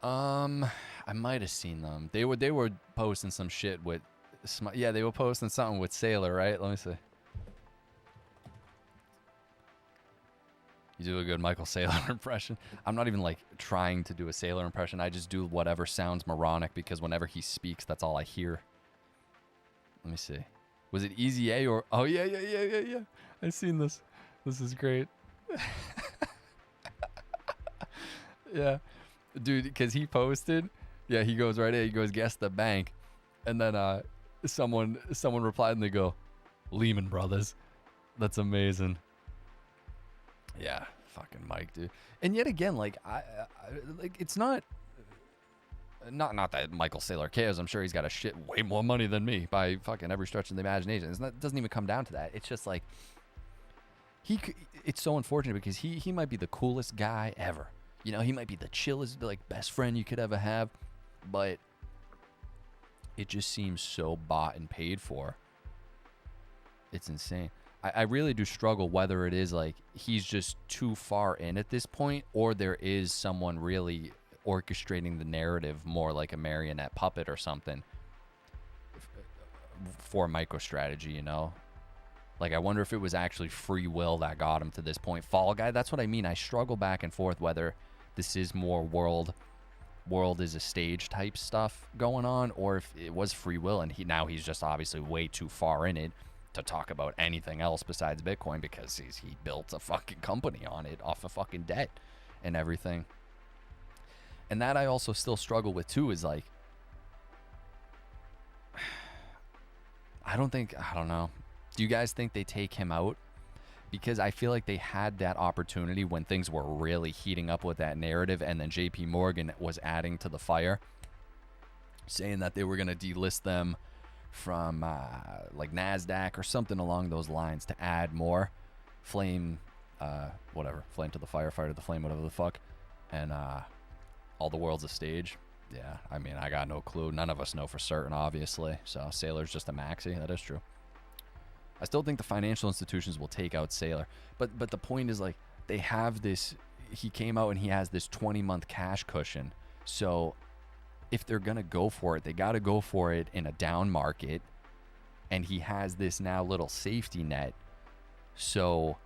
I might have seen them. They were posting some shit with, yeah, they were posting something with Sailor, right? Let me see. You do a good Michael Saylor impression. I'm not even like trying to do a Sailor impression. I just do whatever sounds moronic because whenever he speaks, that's all I hear. Let me see. Was it Easy A or? Oh yeah. I've seen this. This is great. Yeah. Dude, because he posted, yeah, he goes right in, he goes, guess the bank. And then someone replied and they go, Lehman Brothers. That's amazing. Yeah, fucking Mike, dude. And yet again, like, I like, it's not that Michael Saylor cares. I'm sure he's got way more money than me by fucking every stretch of the imagination. It doesn't even come down to that. It's just like, it's so unfortunate because he might be the coolest guy ever. You know, he might be the chillest, like, best friend you could ever have, but it just seems so bought and paid for. It's insane. I really do struggle whether it is like he's just too far in at this point, or there is someone really orchestrating the narrative more like a marionette puppet or something for MicroStrategy, you know? Like, I wonder if it was actually free will that got him to this point. Fall Guy, that's what I mean. I struggle back and forth whether this is more world is a stage type stuff going on, or if it was free will and he's just obviously way too far in it to talk about anything else besides Bitcoin, because he built a fucking company on it off of fucking debt and everything. And that I also still struggle with too, is like, I don't know. Do you guys think they take him out? Because I feel like they had that opportunity when things were really heating up with that narrative, and then JP Morgan was adding to the fire, saying that they were going to delist them from like NASDAQ or something along those lines to add more flame to the fire, fire to the flame, whatever the fuck. And all the world's a stage. Yeah, I mean, I got no clue. None of us know for certain, obviously. So Sailor's just a maxi. That is true. I still think the financial institutions will take out Sailor. But the point is, like, they have this, he came out and he has this 20-month cash cushion. So if they're going to go for it, they got to go for it in a down market. And he has this now little safety net. So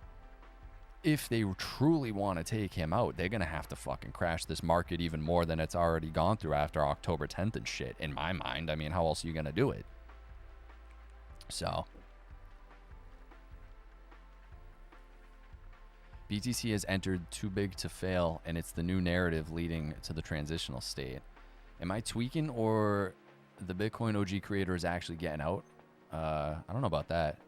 if they truly want to take him out, they're going to have to fucking crash this market even more than it's already gone through after October 10th and shit, in my mind. I mean, how else are you going to do it? So BTC has entered too big to fail, and it's the new narrative leading to the transitional state. Am I tweaking, or the Bitcoin OG creator is actually getting out? I don't know about that.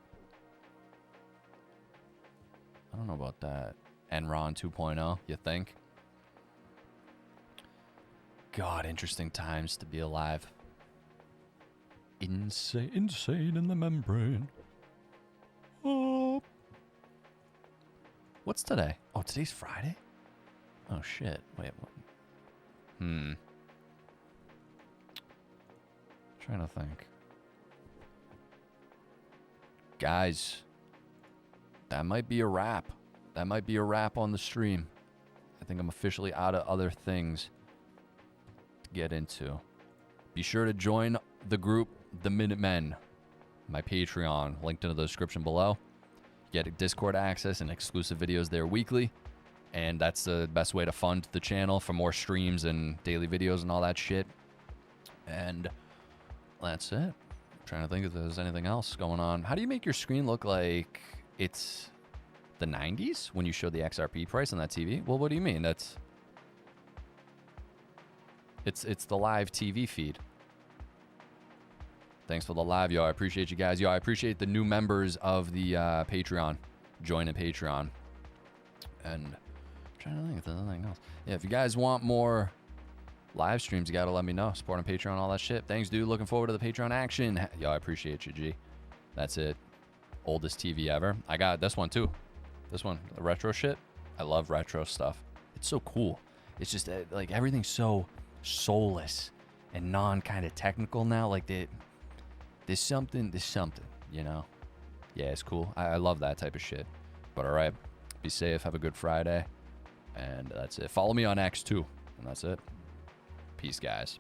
Enron 2.0, you think? God, interesting times to be alive. Insane in the membrane. Oh. What's today? Oh, today's Friday? Oh, shit. Wait, what? Trying to think. Guys, that might be a wrap. That might be a wrap on the stream. I think I'm officially out of other things to get into. Be sure to join the group, The Minutemen, my Patreon, linked in the description below. Get Discord access and exclusive videos there weekly. And that's the best way to fund the channel for more streams and daily videos and all that shit. And that's it. I'm trying to think if there's anything else going on. How do you make your screen look like it's the 90s when you show the XRP price on that TV? Well, what do you mean? It's the live TV feed. Thanks for the live, yo. I appreciate you guys. Yo, I appreciate the new members of the Patreon. Joining Patreon. And I'm trying to think if there's anything else. Yeah, if you guys want more live streams, you got to let me know. Support on Patreon, all that shit. Thanks, dude. Looking forward to the Patreon action. Yo, I appreciate you, G. That's it. Oldest TV ever. I got this one, too. This one, the retro shit. I love retro stuff. It's so cool. It's just, like, everything's so soulless and non-kind of technical now. Like, there's something, you know? Yeah, it's cool. I love that type of shit. But all right, be safe. Have a good Friday. And that's it. Follow me on X too. And that's it. Peace, guys.